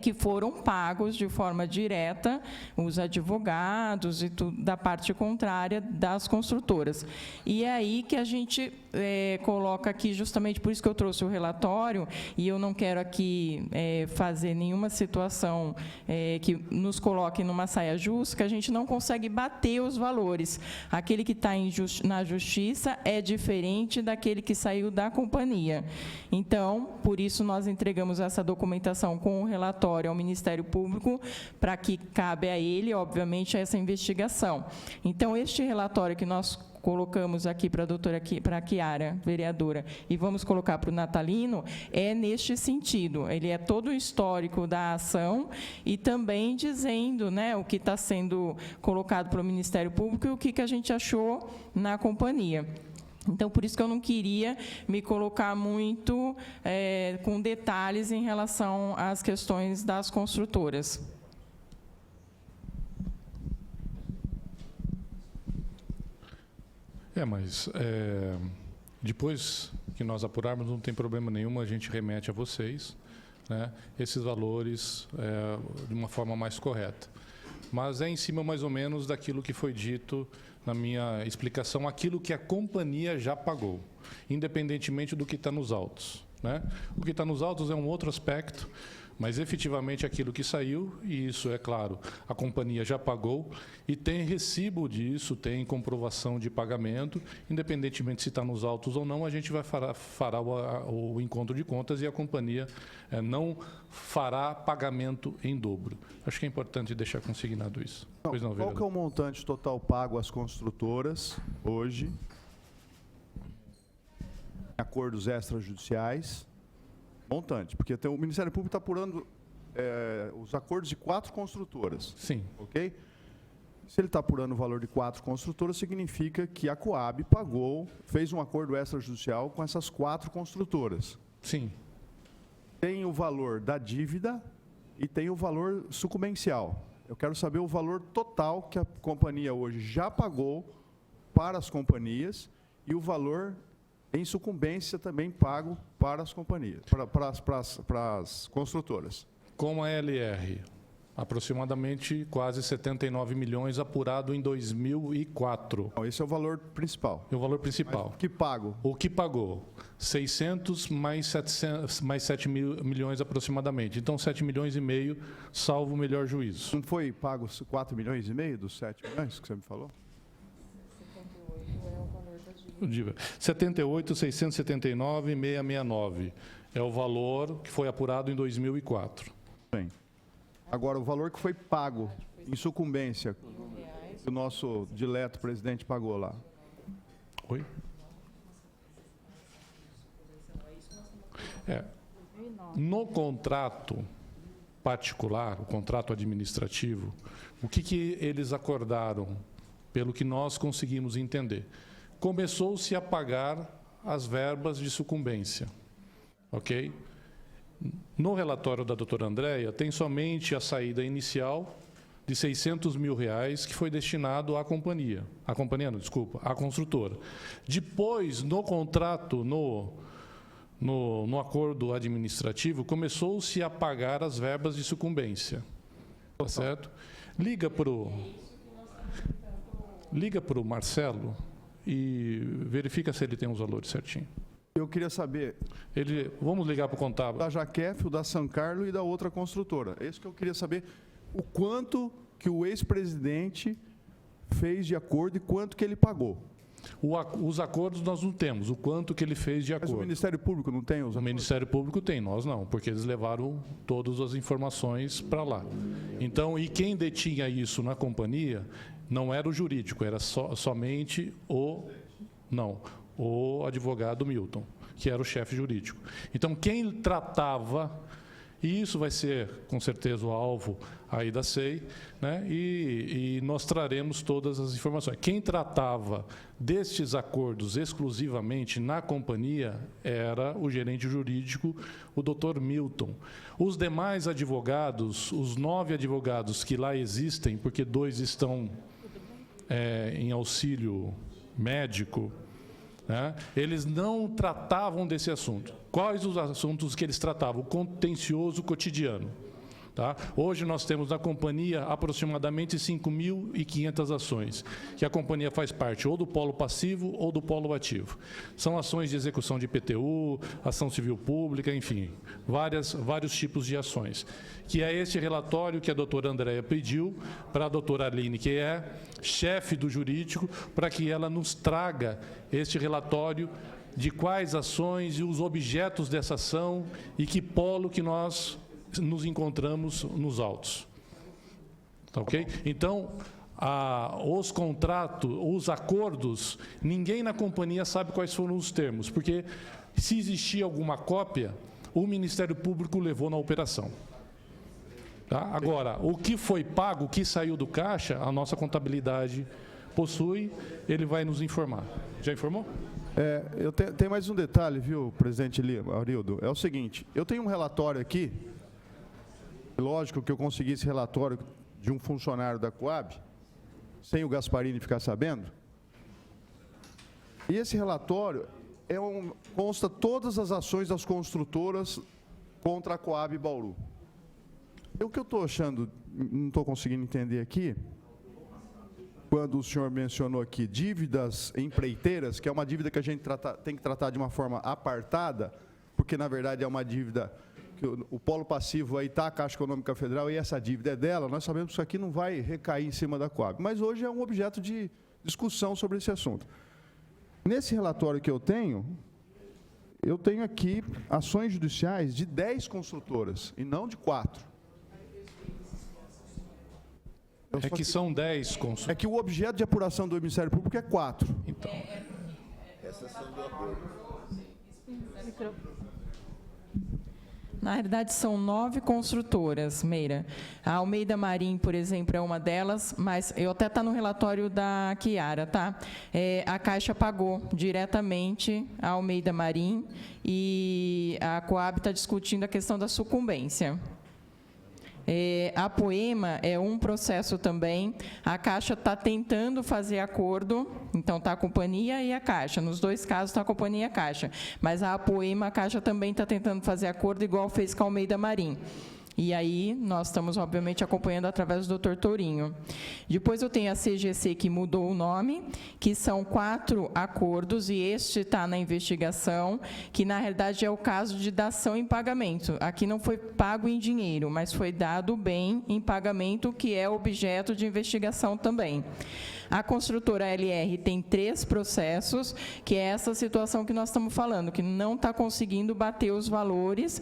que foram pagos de forma direta os advogados e tudo, da parte contrária das construtoras. E é aí que a gente coloca aqui, justamente por isso que eu trouxe o relatório, e eu não quero aqui fazer nenhuma situação que nos coloque numa saia justa, que a gente não consegue bater os valores. Aquele que está na justiça é diferente daquele que saiu da companhia. Então, por isso nós entregamos essa documentação com o relatório, relatório ao Ministério Público, para que cabe a ele, obviamente, essa investigação. Então, este relatório que nós colocamos aqui para a Chiara, vereadora, e vamos colocar para o Natalino, é neste sentido. Ele é todo o histórico da ação e também dizendo, né, o que está sendo colocado pelo Ministério Público e o que a gente achou na companhia. Então, por isso que eu não queria me colocar muito com detalhes em relação às questões das construtoras. Mas depois que nós apurarmos, não tem problema nenhum, a gente remete a vocês, né, esses valores de uma forma mais correta. Mas é em cima, mais ou menos, daquilo que foi dito na minha explicação, aquilo que a companhia já pagou, independentemente do que está nos autos, né? O que está nos autos é um outro aspecto, mas efetivamente aquilo que saiu, e isso é claro, a companhia já pagou e tem recibo disso, tem comprovação de pagamento, independentemente se está nos autos ou não, a gente fará o encontro de contas e a companhia não fará pagamento em dobro. Acho que é importante deixar consignado isso. Não, pois não, qual vereador? que é o montante total pago às construtoras hoje, em acordos extrajudiciais? Montante, porque o Ministério Público está apurando os acordos de 4 construtoras. Sim. Ok? Se ele está apurando o valor de 4 construtoras, significa que a Coab fez um acordo extrajudicial com essas 4 construtoras. Sim. Tem o valor da dívida e tem o valor sucumbencial. Eu quero saber o valor total que a companhia hoje já pagou para as companhias e o valor em sucumbência também pago para as companhias, para as construtoras. Com a LR, aproximadamente quase 79 milhões apurado em 2004. Então, esse é o valor principal. É o valor principal. Mas o que pago? O que pagou? 600 mais 7 milhões aproximadamente. Então, 7 milhões e meio, salvo o melhor juízo. Não foi pago 4 milhões e meio dos 7 milhões que você me falou? 78.679.669 é o valor que foi apurado em 2004. Bem. Agora, o valor que foi pago em sucumbência, que o nosso dileto presidente pagou lá. Oi? No contrato particular, o contrato administrativo, o que eles acordaram, pelo que nós conseguimos entender? Começou-se a pagar as verbas de sucumbência, ok? No relatório da doutora Andréia, tem somente a saída inicial de R$600 mil, que foi destinado à companhia. À construtora. Depois, no contrato, no acordo administrativo, começou-se a pagar as verbas de sucumbência. Tá certo? Liga para o Marcelo e verifica se ele tem os valores certinho. Eu queria saber... Vamos ligar para o contábil. Da Jaquef, da San Carlos e da outra construtora. É isso que eu queria saber. O quanto que o ex-presidente fez de acordo e quanto que ele pagou. Os acordos nós não temos. O quanto que ele fez de acordo. Mas o Ministério Público não tem os acordos? O Ministério Público tem, nós não, porque eles levaram todas as informações para lá. Então, e quem detinha isso na companhia não era o jurídico, era somente o advogado Milton, que era o chefe jurídico. Então, quem tratava, e isso vai ser, com certeza, o alvo aí da SEI, né? E nós traremos todas as informações. Quem tratava destes acordos exclusivamente na companhia era o gerente jurídico, o doutor Milton. Os demais advogados, os 9 advogados que lá existem, porque 2 estão em auxílio médico, né? Eles não tratavam desse assunto. Quais os assuntos que eles tratavam? O contencioso cotidiano. Tá? Hoje nós temos na companhia aproximadamente 5.500 ações, que a companhia faz parte ou do polo passivo ou do polo ativo. São ações de execução de IPTU, ação civil pública, enfim, vários tipos de ações. Que é este relatório que a doutora Andréia pediu para a doutora Aline, que é chefe do jurídico, para que ela nos traga este relatório de quais ações e os objetos dessa ação e que polo que nós nos encontramos nos autos. Tá ok? Então, os contratos, os acordos, ninguém na companhia sabe quais foram os termos, porque se existia alguma cópia, o Ministério Público levou na operação. Tá? Agora, o que foi pago, o que saiu do caixa, a nossa contabilidade possui, ele vai nos informar. Já informou? Eu tenho mais um detalhe, viu, presidente Arildo? É o seguinte, eu tenho um relatório aqui, lógico que eu consegui esse relatório de um funcionário da Coab, sem o Gasparini ficar sabendo, e esse relatório consta todas as ações das construtoras contra a Coab Bauru. O que eu estou achando, não estou conseguindo entender aqui, quando o senhor mencionou aqui dívidas empreiteiras, que é uma dívida que a gente tem que tratar de uma forma apartada, porque, na verdade, é uma dívida que o polo passivo aí está a Caixa Econômica Federal e essa dívida é dela, nós sabemos que isso aqui não vai recair em cima da Coab. Mas hoje é um objeto de discussão sobre esse assunto. Nesse relatório que eu tenho aqui ações judiciais de 10 construtoras, e não de 4. É que são 10 construtoras. É que o objeto de apuração do Ministério Público é 4. Então. Essas são do acordo. Na realidade, são 9 construtoras, Meira. A Almeida Marim, por exemplo, é uma delas, mas eu até está no relatório da Chiara, tá? A Caixa pagou diretamente a Almeida Marim e a Coab está discutindo a questão da sucumbência. A Poema é um processo também, a Caixa está tentando fazer acordo, então está a companhia e a Caixa, nos dois casos está a companhia e a Caixa, mas a Poema, a Caixa também está tentando fazer acordo, igual fez com a Almeida Marim. E aí, nós estamos, obviamente, acompanhando através do Dr. Tourinho. Depois eu tenho a CGC, que mudou o nome, que são 4 acordos, e este está na investigação, que, na realidade, é o caso de dação em pagamento. Aqui não foi pago em dinheiro, mas foi dado bem em pagamento, que é objeto de investigação também. A construtora LR tem 3 processos, que é essa situação que nós estamos falando, que não está conseguindo bater os valores.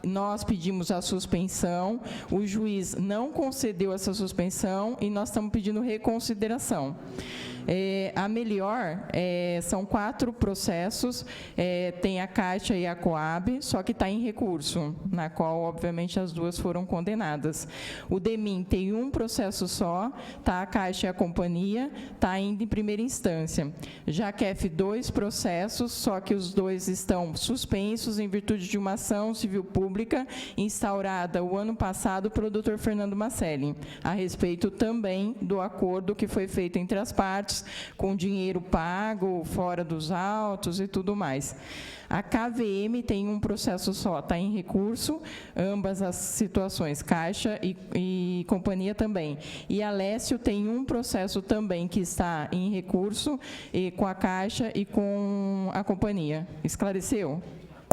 Nós pedimos a suspensão, o juiz não concedeu essa suspensão e nós estamos pedindo reconsideração. A Melior, são 4 processos, tem a Caixa e a Coab, só que está em recurso, na qual, obviamente, as 2 foram condenadas. O DEMIN tem um processo só, está a Caixa e a companhia, está ainda em primeira instância. Jaquef, 2 processos, só que os 2 estão suspensos em virtude de uma ação civil pública instaurada o ano passado pelo Dr. Fernando Macelli, a respeito também do acordo que foi feito entre as partes, com dinheiro pago, fora dos autos e tudo mais. A KVM tem um processo só, está em recurso, ambas as situações, Caixa e companhia também. E a Lécio tem um processo também que está em recurso, com a Caixa e com a companhia. Esclareceu?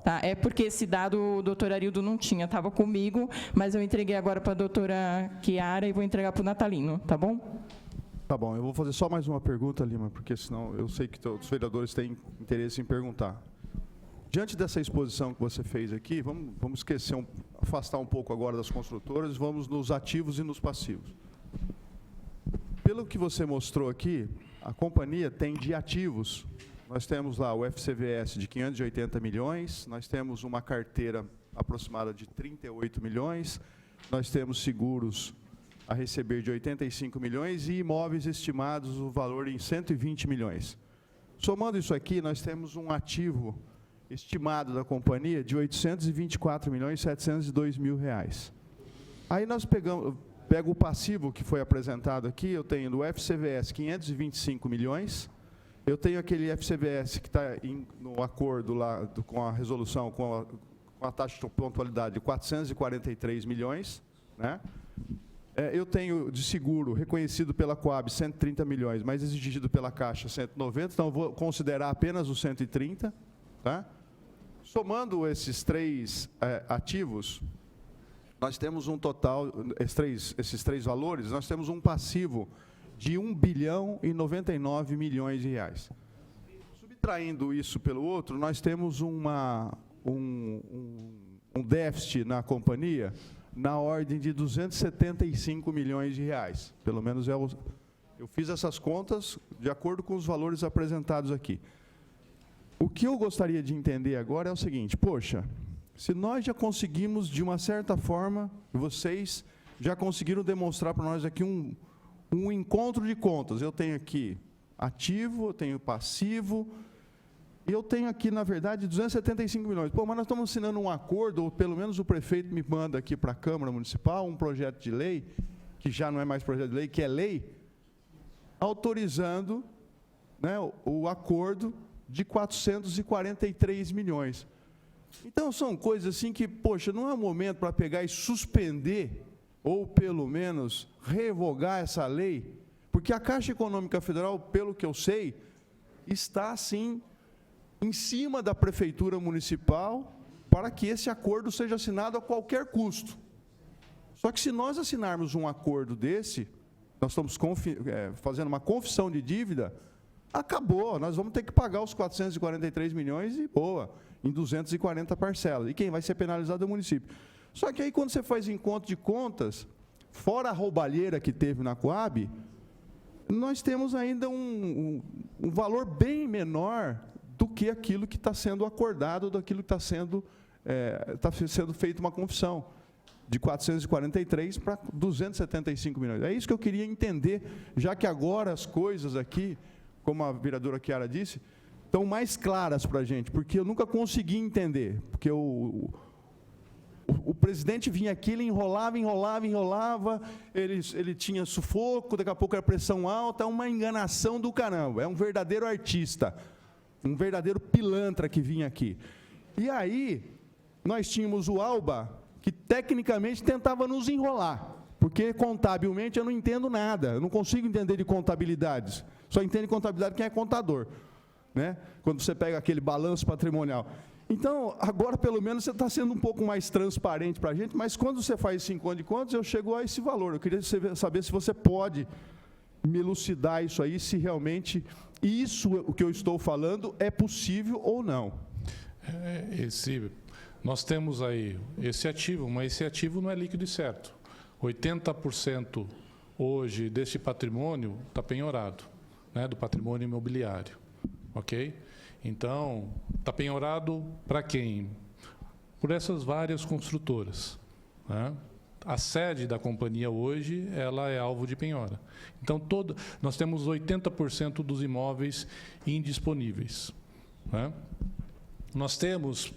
Tá, é porque esse dado o doutor Arildo não tinha, estava comigo, mas eu entreguei agora para a doutora Chiara e vou entregar para o Natalino, tá bom? Tá bom, eu vou fazer só mais uma pergunta, Lima, porque senão eu sei que os vereadores têm interesse em perguntar. Diante dessa exposição que você fez aqui, vamos esquecer, afastar um pouco agora das construtoras, vamos nos ativos e nos passivos. Pelo que você mostrou aqui, a companhia tem de ativos, nós temos lá o FCVS de 580 milhões, nós temos uma carteira aproximada de 38 milhões, nós temos seguros a receber de 85 milhões e imóveis estimados o valor em 120 milhões. Somando isso aqui, nós temos um ativo estimado da companhia de 824 milhões e 702 mil reais. Aí nós pego o passivo que foi apresentado aqui, eu tenho no FCVS 525 milhões, eu tenho aquele FCVS que está no acordo lá com a resolução, com a taxa de pontualidade de 443 milhões, né? Eu tenho de seguro reconhecido pela Coab 130 milhões, mas exigido pela Caixa 190, então eu vou considerar apenas os 130. Tá? Somando esses 3 ativos, nós temos um total, esses três valores, nós temos um passivo de 1 bilhão e 99 milhões de reais. Subtraindo isso pelo outro, nós temos um déficit na companhia na ordem de 275 milhões de reais. Pelo menos eu fiz essas contas de acordo com os valores apresentados aqui. O que eu gostaria de entender agora é o seguinte: poxa, se nós já conseguimos, de uma certa forma, vocês já conseguiram demonstrar para nós aqui um encontro de contas. Eu tenho aqui ativo, eu tenho passivo, e eu tenho aqui, na verdade, 275 milhões. Pô, mas nós estamos assinando um acordo, ou pelo menos o prefeito me manda aqui para a Câmara Municipal, um projeto de lei, que já não é mais projeto de lei, que é lei, autorizando, né, o acordo de 443 milhões. Então, são coisas assim que, poxa, não é um momento para pegar e suspender, ou pelo menos revogar essa lei, porque a Caixa Econômica Federal, pelo que eu sei, está, sim, em cima da Prefeitura Municipal para que esse acordo seja assinado a qualquer custo. Só que se nós assinarmos um acordo desse, nós estamos fazendo uma confissão de dívida, acabou, nós vamos ter que pagar os 443 milhões e boa, em 240 parcelas. E quem vai ser penalizado é o município. Só que aí, quando você faz encontro de contas, fora a roubalheira que teve na Coab, nós temos ainda um valor bem menor do que aquilo que está sendo acordado, daquilo que está sendo feita uma confissão, de 443 para 275 milhões. É isso que eu queria entender, já que agora as coisas aqui, como a vereadora Chiara disse, estão mais claras para a gente, porque eu nunca consegui entender, porque o presidente vinha aqui, ele enrolava, ele tinha sufoco, daqui a pouco era pressão alta, uma enganação do caramba, é um verdadeiro artista, um verdadeiro pilantra que vinha aqui. E aí, nós tínhamos o Alba, que tecnicamente tentava nos enrolar, porque contabilmente eu não entendo nada, eu não consigo entender de contabilidades, só entende contabilidade quem é contador, né? Quando você pega aquele balanço patrimonial. Então, agora, pelo menos, você está sendo um pouco mais transparente para a gente, mas quando você faz esse encontro de contas, eu chego a esse valor. Eu queria saber se você pode me elucidar isso aí, se realmente isso, o que eu estou falando, é possível ou não. Nós temos aí esse ativo, mas esse ativo não é líquido e certo. 80% hoje desse patrimônio está penhorado, né, do patrimônio imobiliário. Ok? Então, está penhorado para quem? Por essas várias construtoras, né? A sede da companhia hoje, ela é alvo de penhora. Então, nós temos 80% dos imóveis indisponíveis, né? Nós temos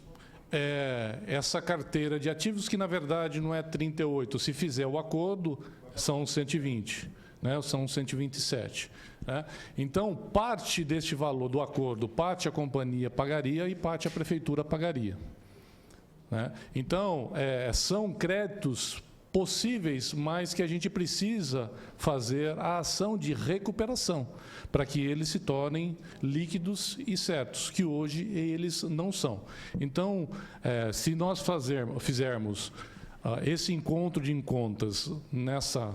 essa carteira de ativos que, na verdade, não é 38. Se fizer o acordo, são 120, né? São 127. Né? Então, parte deste valor do acordo, parte a companhia pagaria e parte a prefeitura pagaria. Né? Então, são créditos possíveis, mas que a gente precisa fazer a ação de recuperação, para que eles se tornem líquidos e certos, que hoje eles não são. Então, se nós fizermos esse encontro de contas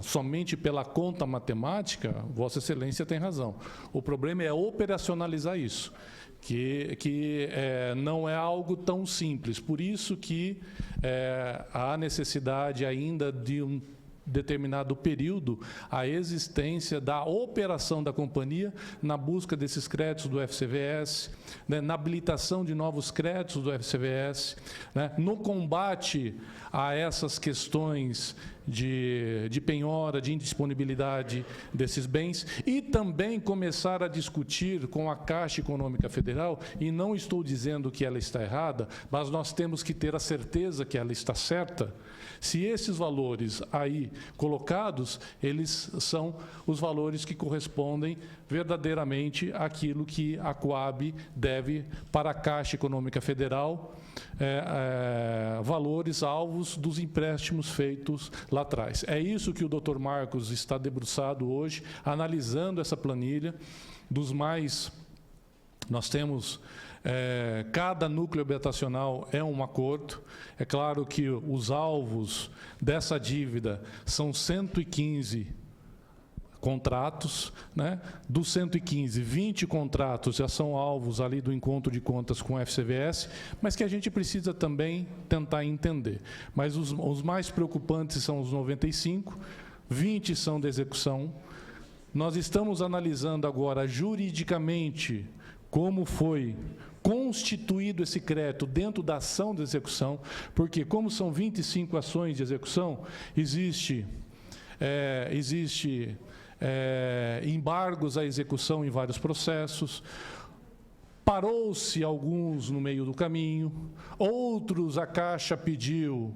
somente pela conta matemática, Vossa Excelência tem razão. O problema é operacionalizar isso, que não é algo tão simples. Por isso que há necessidade ainda de um determinado período a existência da operação da companhia na busca desses créditos do FCVS, né, na habilitação de novos créditos do FCVS, né, no combate a essas questões de penhora, de indisponibilidade desses bens, e também começar a discutir com a Caixa Econômica Federal, e não estou dizendo que ela está errada, mas nós temos que ter a certeza que ela está certa, se esses valores aí colocados, eles são os valores que correspondem verdadeiramente àquilo que a Coab deve para a Caixa Econômica Federal, valores alvos dos empréstimos feitos lá atrás. É isso que o Dr. Marcos está debruçado hoje, analisando essa planilha dos mais... Nós temos... cada núcleo habitacional é um acordo. É claro que os alvos dessa dívida são 115 contratos, né? Dos 115, 20 contratos já são alvos ali do encontro de contas com o FCVS, mas que a gente precisa também tentar entender. Mas os mais preocupantes são os 95, 20 são de execução. Nós estamos analisando agora juridicamente como foi constituído esse crédito dentro da ação de execução, porque como são 25 ações de execução, existe embargos à execução em vários processos, parou-se alguns no meio do caminho, outros a Caixa pediu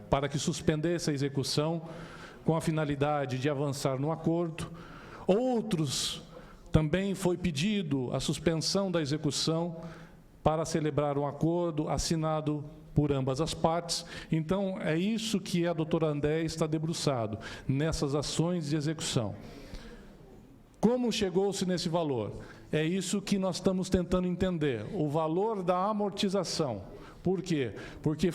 para que suspendesse a execução com a finalidade de avançar no acordo, outros também foi pedido a suspensão da execução para celebrar um acordo assinado por ambas as partes. Então, é isso que a doutora André está debruçado, nessas ações de execução. Como chegou-se nesse valor? É isso que nós estamos tentando entender, o valor da amortização. Por quê? Porque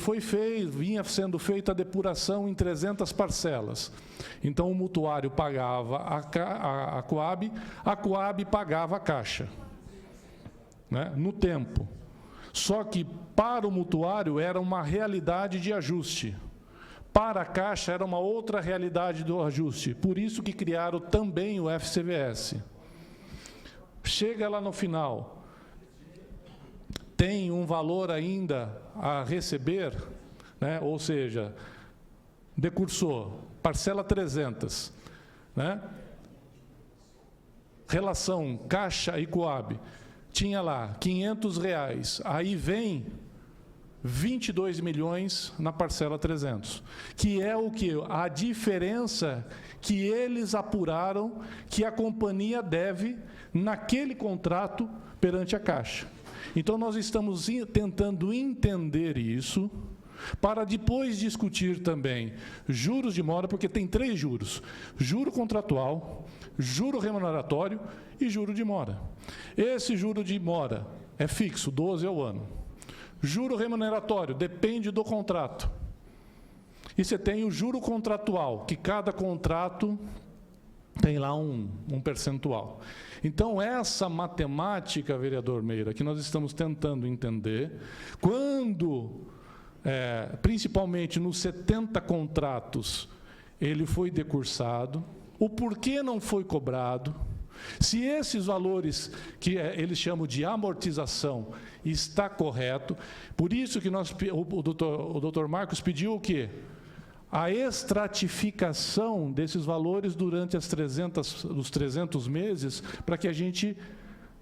vinha sendo feita a depuração em 300 parcelas. Então, o mutuário pagava a Coab pagava a Caixa, né, no tempo. Só que, para o mutuário, era uma realidade de ajuste. Para a Caixa, era uma outra realidade do ajuste. Por isso que criaram também o FCVS. Chega lá no final, tem um valor ainda a receber, né? Ou seja, decursou, parcela 300, né? Relação Caixa e Coab, tinha lá R$500, aí vem 22 milhões na parcela 300, que é o que? A diferença que eles apuraram que a companhia deve naquele contrato perante a Caixa. Então, nós estamos tentando entender isso, para depois discutir também juros de mora, porque tem 3 juros: juro contratual, juro remuneratório e juro de mora. Esse juro de mora é fixo, 12 ao ano. Juro remuneratório depende do contrato. E você tem o juro contratual, que cada contrato tem lá um percentual. Então, essa matemática, vereador Meira, que nós estamos tentando entender, quando, principalmente nos 70 contratos, ele foi decursado, o porquê não foi cobrado, se esses valores que eles chamam de amortização está correto. Por isso que o doutor Marcos pediu o quê? A estratificação desses valores durante os 300 meses, para que a gente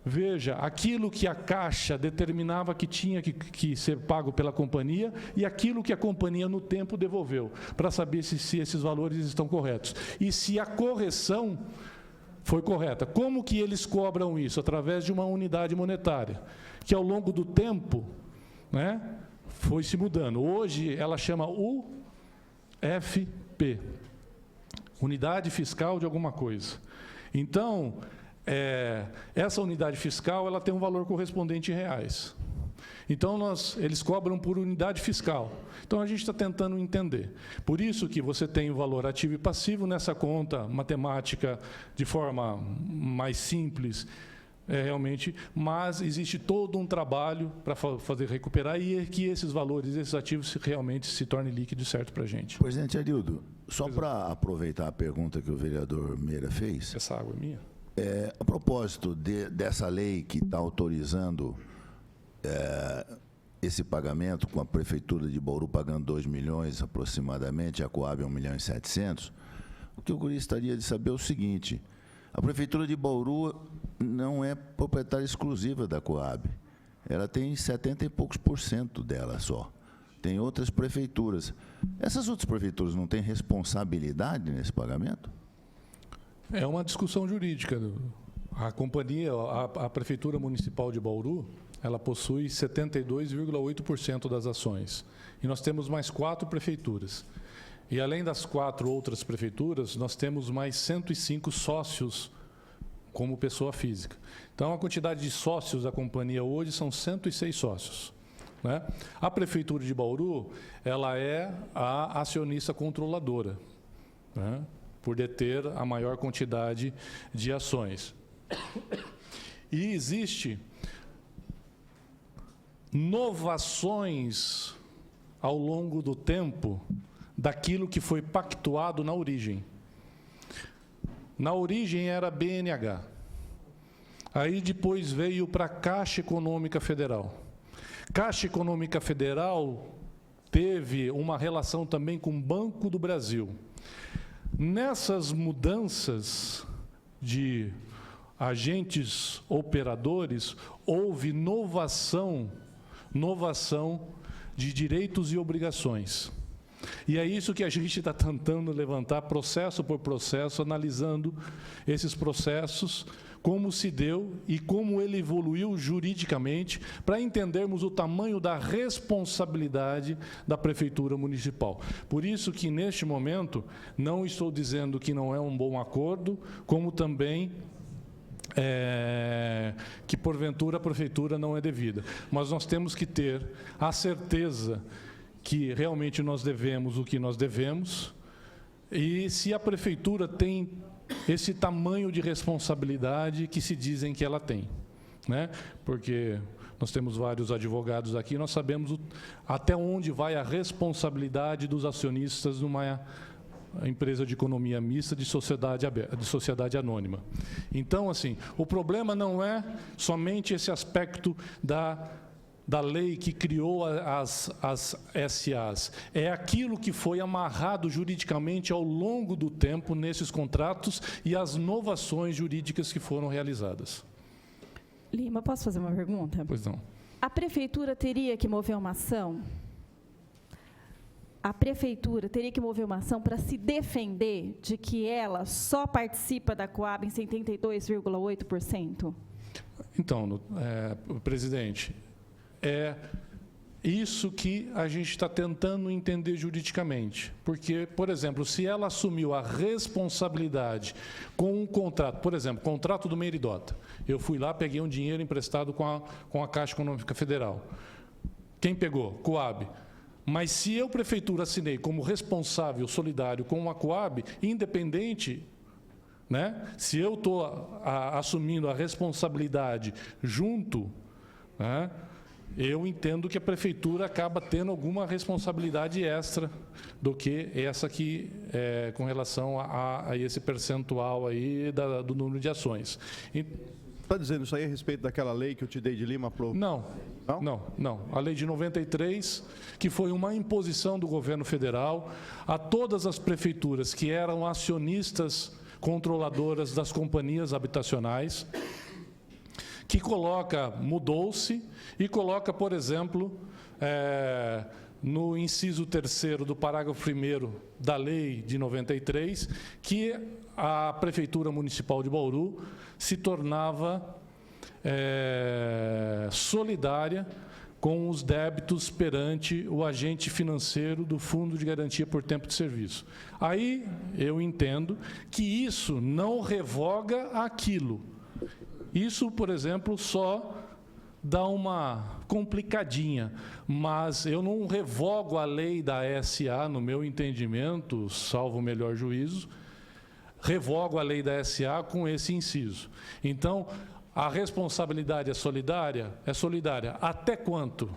veja aquilo que a Caixa determinava que tinha que ser pago pela companhia e aquilo que a companhia no tempo devolveu, para saber se esses valores estão corretos. E se a correção foi correta. Como que eles cobram isso? Através de uma unidade monetária, que ao longo do tempo, né, foi se mudando. Hoje ela chama UFP, Unidade Fiscal de alguma coisa. Então, essa unidade fiscal ela tem um valor correspondente em reais. Então, eles cobram por unidade fiscal. Então, a gente está tentando entender. Por isso que você tem o valor ativo e passivo nessa conta matemática de forma mais simples, realmente, mas existe todo um trabalho para fazer recuperar e que esses valores, esses ativos, realmente se tornem líquidos, certo, para a gente. Presidente Arildo, só para aproveitar a pergunta que o vereador Meira fez. Essa água é minha? A propósito dessa lei que está autorizando esse pagamento, com a Prefeitura de Bauru pagando 2 milhões aproximadamente, a Coab 1.700.000, o que eu gostaria de saber é o seguinte: a Prefeitura de Bauru não é proprietária exclusiva da Coab, ela tem 70 e poucos % dela só. Tem outras prefeituras. Essas outras prefeituras não têm responsabilidade nesse pagamento? É uma discussão jurídica. A companhia, a Prefeitura Municipal de Bauru, ela possui 72,8% das ações. E nós temos mais 4 prefeituras. E além das 4 outras prefeituras, nós temos mais 105 sócios como pessoa física. Então, a quantidade de sócios da companhia hoje são 106 sócios. Né? A Prefeitura de Bauru, ela é a acionista controladora. Né? por deter a maior quantidade de ações. E existe inovações ao longo do tempo daquilo que foi pactuado na origem. Na origem era BNH. Aí depois veio para a Caixa Econômica Federal. Caixa Econômica Federal teve uma relação também com o Banco do Brasil. Nessas mudanças de agentes operadores, houve novação de direitos e obrigações. E é isso que a gente está tentando levantar, processo por processo, analisando esses processos, como se deu e como ele evoluiu juridicamente, para entendermos o tamanho da responsabilidade da Prefeitura Municipal. Por isso que, neste momento, não estou dizendo que não é um bom acordo, como também que, porventura, a Prefeitura não é devida. Mas nós temos que ter a certeza que realmente nós devemos o que nós devemos, e se a Prefeitura tem esse tamanho de responsabilidade que se dizem que ela tem, né? Porque nós temos vários advogados aqui, nós sabemos até onde vai a responsabilidade dos acionistas numa empresa de economia mista, de sociedade aberta, de sociedade anônima. Então, assim, o problema não é somente esse aspecto da lei que criou as SAs, é aquilo que foi amarrado juridicamente ao longo do tempo nesses contratos e as inovações jurídicas que foram realizadas. Lima, posso fazer uma pergunta? Pois não. A Prefeitura teria que mover uma ação? A Prefeitura teria que mover uma ação para se defender de que ela só participa da Coab em 72,8%? Então, presidente, é isso que a gente está tentando entender juridicamente. Porque, por exemplo, se ela assumiu a responsabilidade com um contrato, por exemplo, contrato do Meridota, eu fui lá, peguei um dinheiro emprestado com a Caixa Econômica Federal. Quem pegou? Coab. Mas se eu, Prefeitura, assinei como responsável solidário com a Coab, independente, né, se eu estou assumindo a responsabilidade junto, né, eu entendo que a Prefeitura acaba tendo alguma responsabilidade extra do que essa que com relação a esse percentual aí do número de ações. Está dizendo isso aí a respeito daquela lei que eu te dei de Lima? Não. A lei de 93, que foi uma imposição do governo federal a todas as prefeituras que eram acionistas controladoras das companhias habitacionais, que mudou-se e coloca, por exemplo, no inciso 3º do parágrafo 1º da lei de 93, que a Prefeitura Municipal de Bauru se tornava solidária com os débitos perante o agente financeiro do Fundo de Garantia por Tempo de Serviço. Aí eu entendo que isso não revoga aquilo. Isso, por exemplo, só dá uma complicadinha, mas eu não revogo a lei da SA, no meu entendimento, salvo o melhor juízo, revogo a lei da SA com esse inciso. Então, a responsabilidade é solidária? É solidária. Até quanto?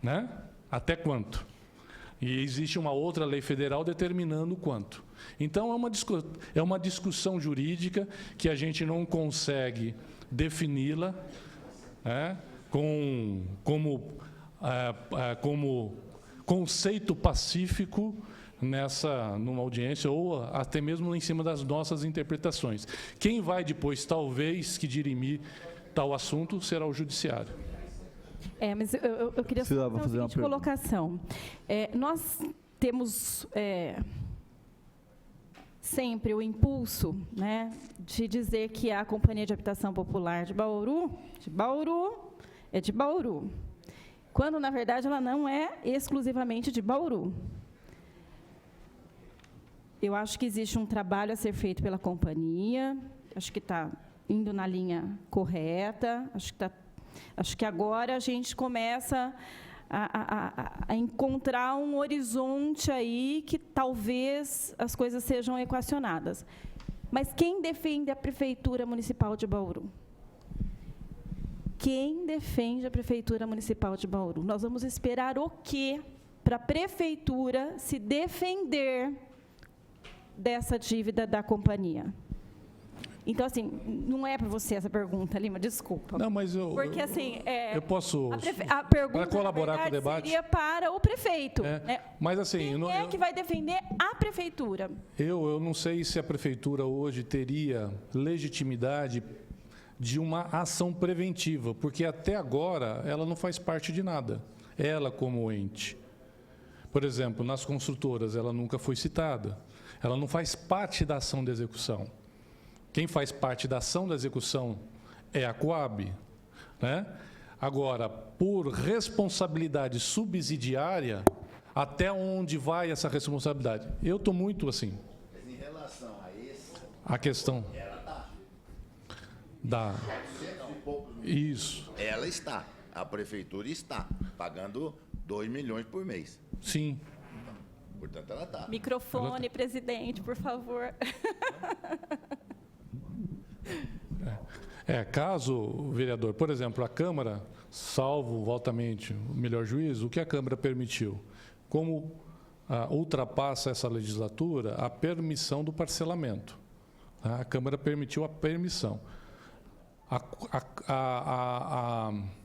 Né? Até quanto? E existe uma outra lei federal determinando quanto. Então, é uma discussão jurídica que a gente não consegue defini-la como conceito pacífico numa audiência ou até mesmo em cima das nossas interpretações. Quem vai depois, talvez, que dirimir tal assunto será o Judiciário. Mas eu queria fazer uma seguinte colocação. Nós temos sempre o impulso, né, de dizer que a Companhia de Habitação Popular de Bauru é de Bauru, quando, na verdade, ela não é exclusivamente de Bauru. Eu acho que existe um trabalho a ser feito pela companhia, acho que está indo na linha correta, acho que agora a gente começa a encontrar um horizonte aí que talvez as coisas sejam equacionadas. Mas quem defende a Prefeitura Municipal de Bauru? Quem defende a Prefeitura Municipal de Bauru? Nós vamos esperar o quê para a Prefeitura se defender dessa dívida da companhia? Então, assim, não é para você essa pergunta, Lima, desculpa. Não, mas Porque, assim, eu posso, a pergunta, para colaborar na verdade, com o debate, seria para o prefeito. Né? Mas, assim, Quem é que vai defender a Prefeitura? Eu não sei se a Prefeitura hoje teria legitimidade de uma ação preventiva, porque até agora ela não faz parte de nada, ela como ente. Por exemplo, nas construtoras, ela nunca foi citada, ela não faz parte da ação de execução. Quem faz parte da ação da execução é a Coab, né? Agora, por responsabilidade subsidiária, até onde vai essa responsabilidade? Eu estou muito assim. Mas em relação a esse, A questão ela da... 400 e poucos milhões. Isso, Ela está, a prefeitura está pagando 2 milhões por mês. sim. Portanto, ela está. Microfone, presidente, por favor. Caso, vereador, por exemplo, a Câmara, salvo voltamente o melhor juízo, o que a Câmara permitiu? Como ultrapassa essa legislatura a permissão do parcelamento. A Câmara permitiu a permissão.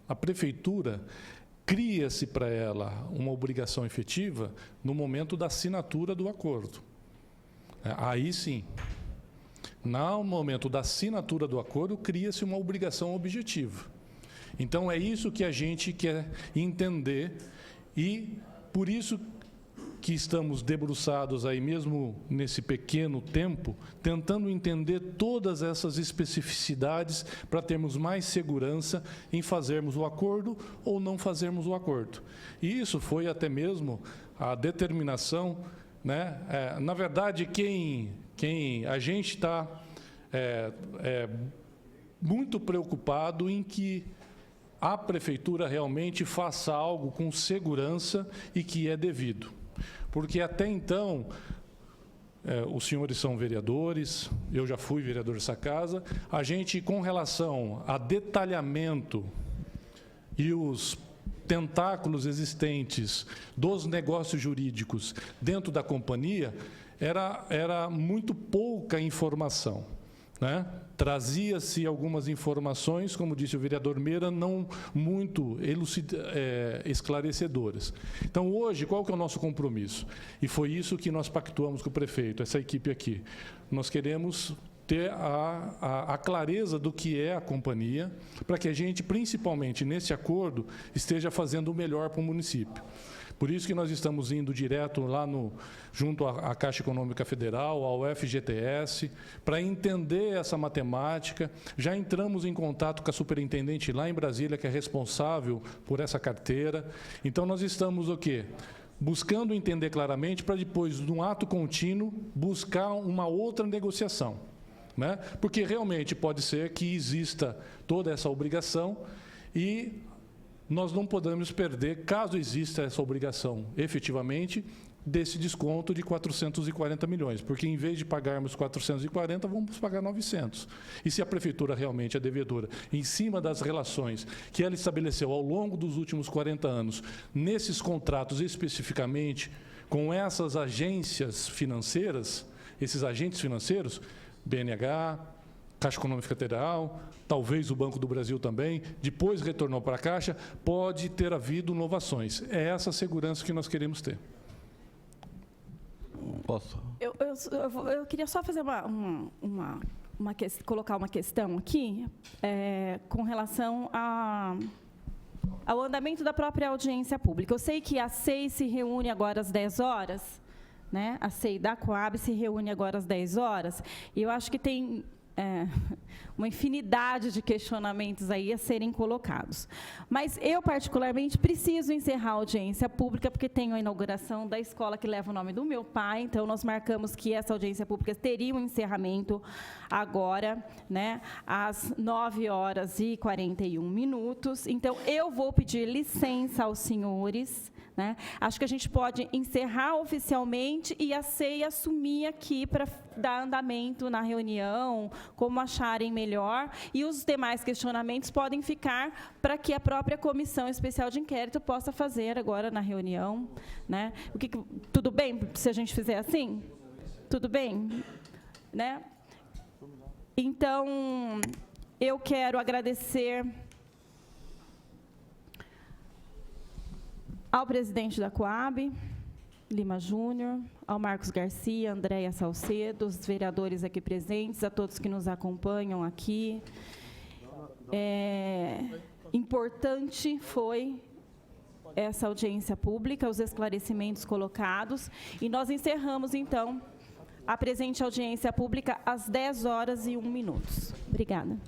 A Prefeitura cria-se para ela uma obrigação efetiva no momento da assinatura do acordo. Aí sim. No momento da assinatura do acordo, cria-se uma obrigação objetiva. Então, é isso que a gente quer entender e, por isso que estamos debruçados aí, mesmo nesse pequeno tempo, tentando entender todas essas especificidades para termos mais segurança em fazermos o acordo ou não fazermos o acordo. E isso foi até mesmo a determinação, né? Na verdade, a gente está muito preocupado em que a Prefeitura realmente faça algo com segurança e que é devido. Porque até então, os senhores são vereadores, eu já fui vereador dessa casa, a gente, com relação a detalhamento e os tentáculos existentes dos negócios jurídicos dentro da companhia, era muito pouca informação, né? Trazia-se algumas informações, como disse o vereador Meira, não muito esclarecedoras. Então, hoje, qual que é o nosso compromisso? E foi isso que nós pactuamos com o prefeito, essa equipe aqui. Nós queremos ter a clareza do que é a companhia, para que a gente, principalmente nesse acordo, esteja fazendo o melhor para o município. Por isso que nós estamos indo direto lá junto à Caixa Econômica Federal, ao FGTS, para entender essa matemática. Já entramos em contato com a superintendente lá em Brasília, que é responsável por essa carteira. Então, nós estamos o quê? Buscando entender claramente para depois, num ato contínuo, buscar uma outra negociação, né? Porque realmente pode ser que exista toda essa obrigação e nós não podemos perder, caso exista essa obrigação efetivamente, desse desconto de 440 milhões, porque em vez de pagarmos 440, vamos pagar 900. E se a Prefeitura realmente é devedora, em cima das relações que ela estabeleceu ao longo dos últimos 40 anos, nesses contratos especificamente, com essas agências financeiras, esses agentes financeiros, BNH, Caixa Econômica Federal, talvez o Banco do Brasil também, depois retornou para a Caixa, pode ter havido inovações. É essa segurança que nós queremos ter. Posso? Eu queria só fazer colocar uma questão aqui com relação ao andamento da própria audiência pública. Eu sei que a SEI se reúne agora às 10 horas, né? A SEI da Coab se reúne agora às 10 horas, e eu acho que tem uma infinidade de questionamentos aí a serem colocados. Mas eu, particularmente, preciso encerrar a audiência pública, porque tenho a inauguração da escola que leva o nome do meu pai, então nós marcamos que essa audiência pública teria um encerramento agora, né, às 9h41. Então, eu vou pedir licença aos senhores, né? Acho que a gente pode encerrar oficialmente e a CEI assumir aqui para dar andamento na reunião, como acharem melhor, e os demais questionamentos podem ficar para que a própria Comissão Especial de Inquérito possa fazer agora na reunião, né? Tudo bem se a gente fizer assim? Tudo bem? Né? Então, eu quero agradecer ao presidente da Coab, Lima Júnior, ao Marcos Garcia, Andréia Salcedo, os vereadores aqui presentes, a todos que nos acompanham aqui. Importante foi essa audiência pública, os esclarecimentos colocados, e nós encerramos, então, a presente audiência pública às 10h01. Obrigada.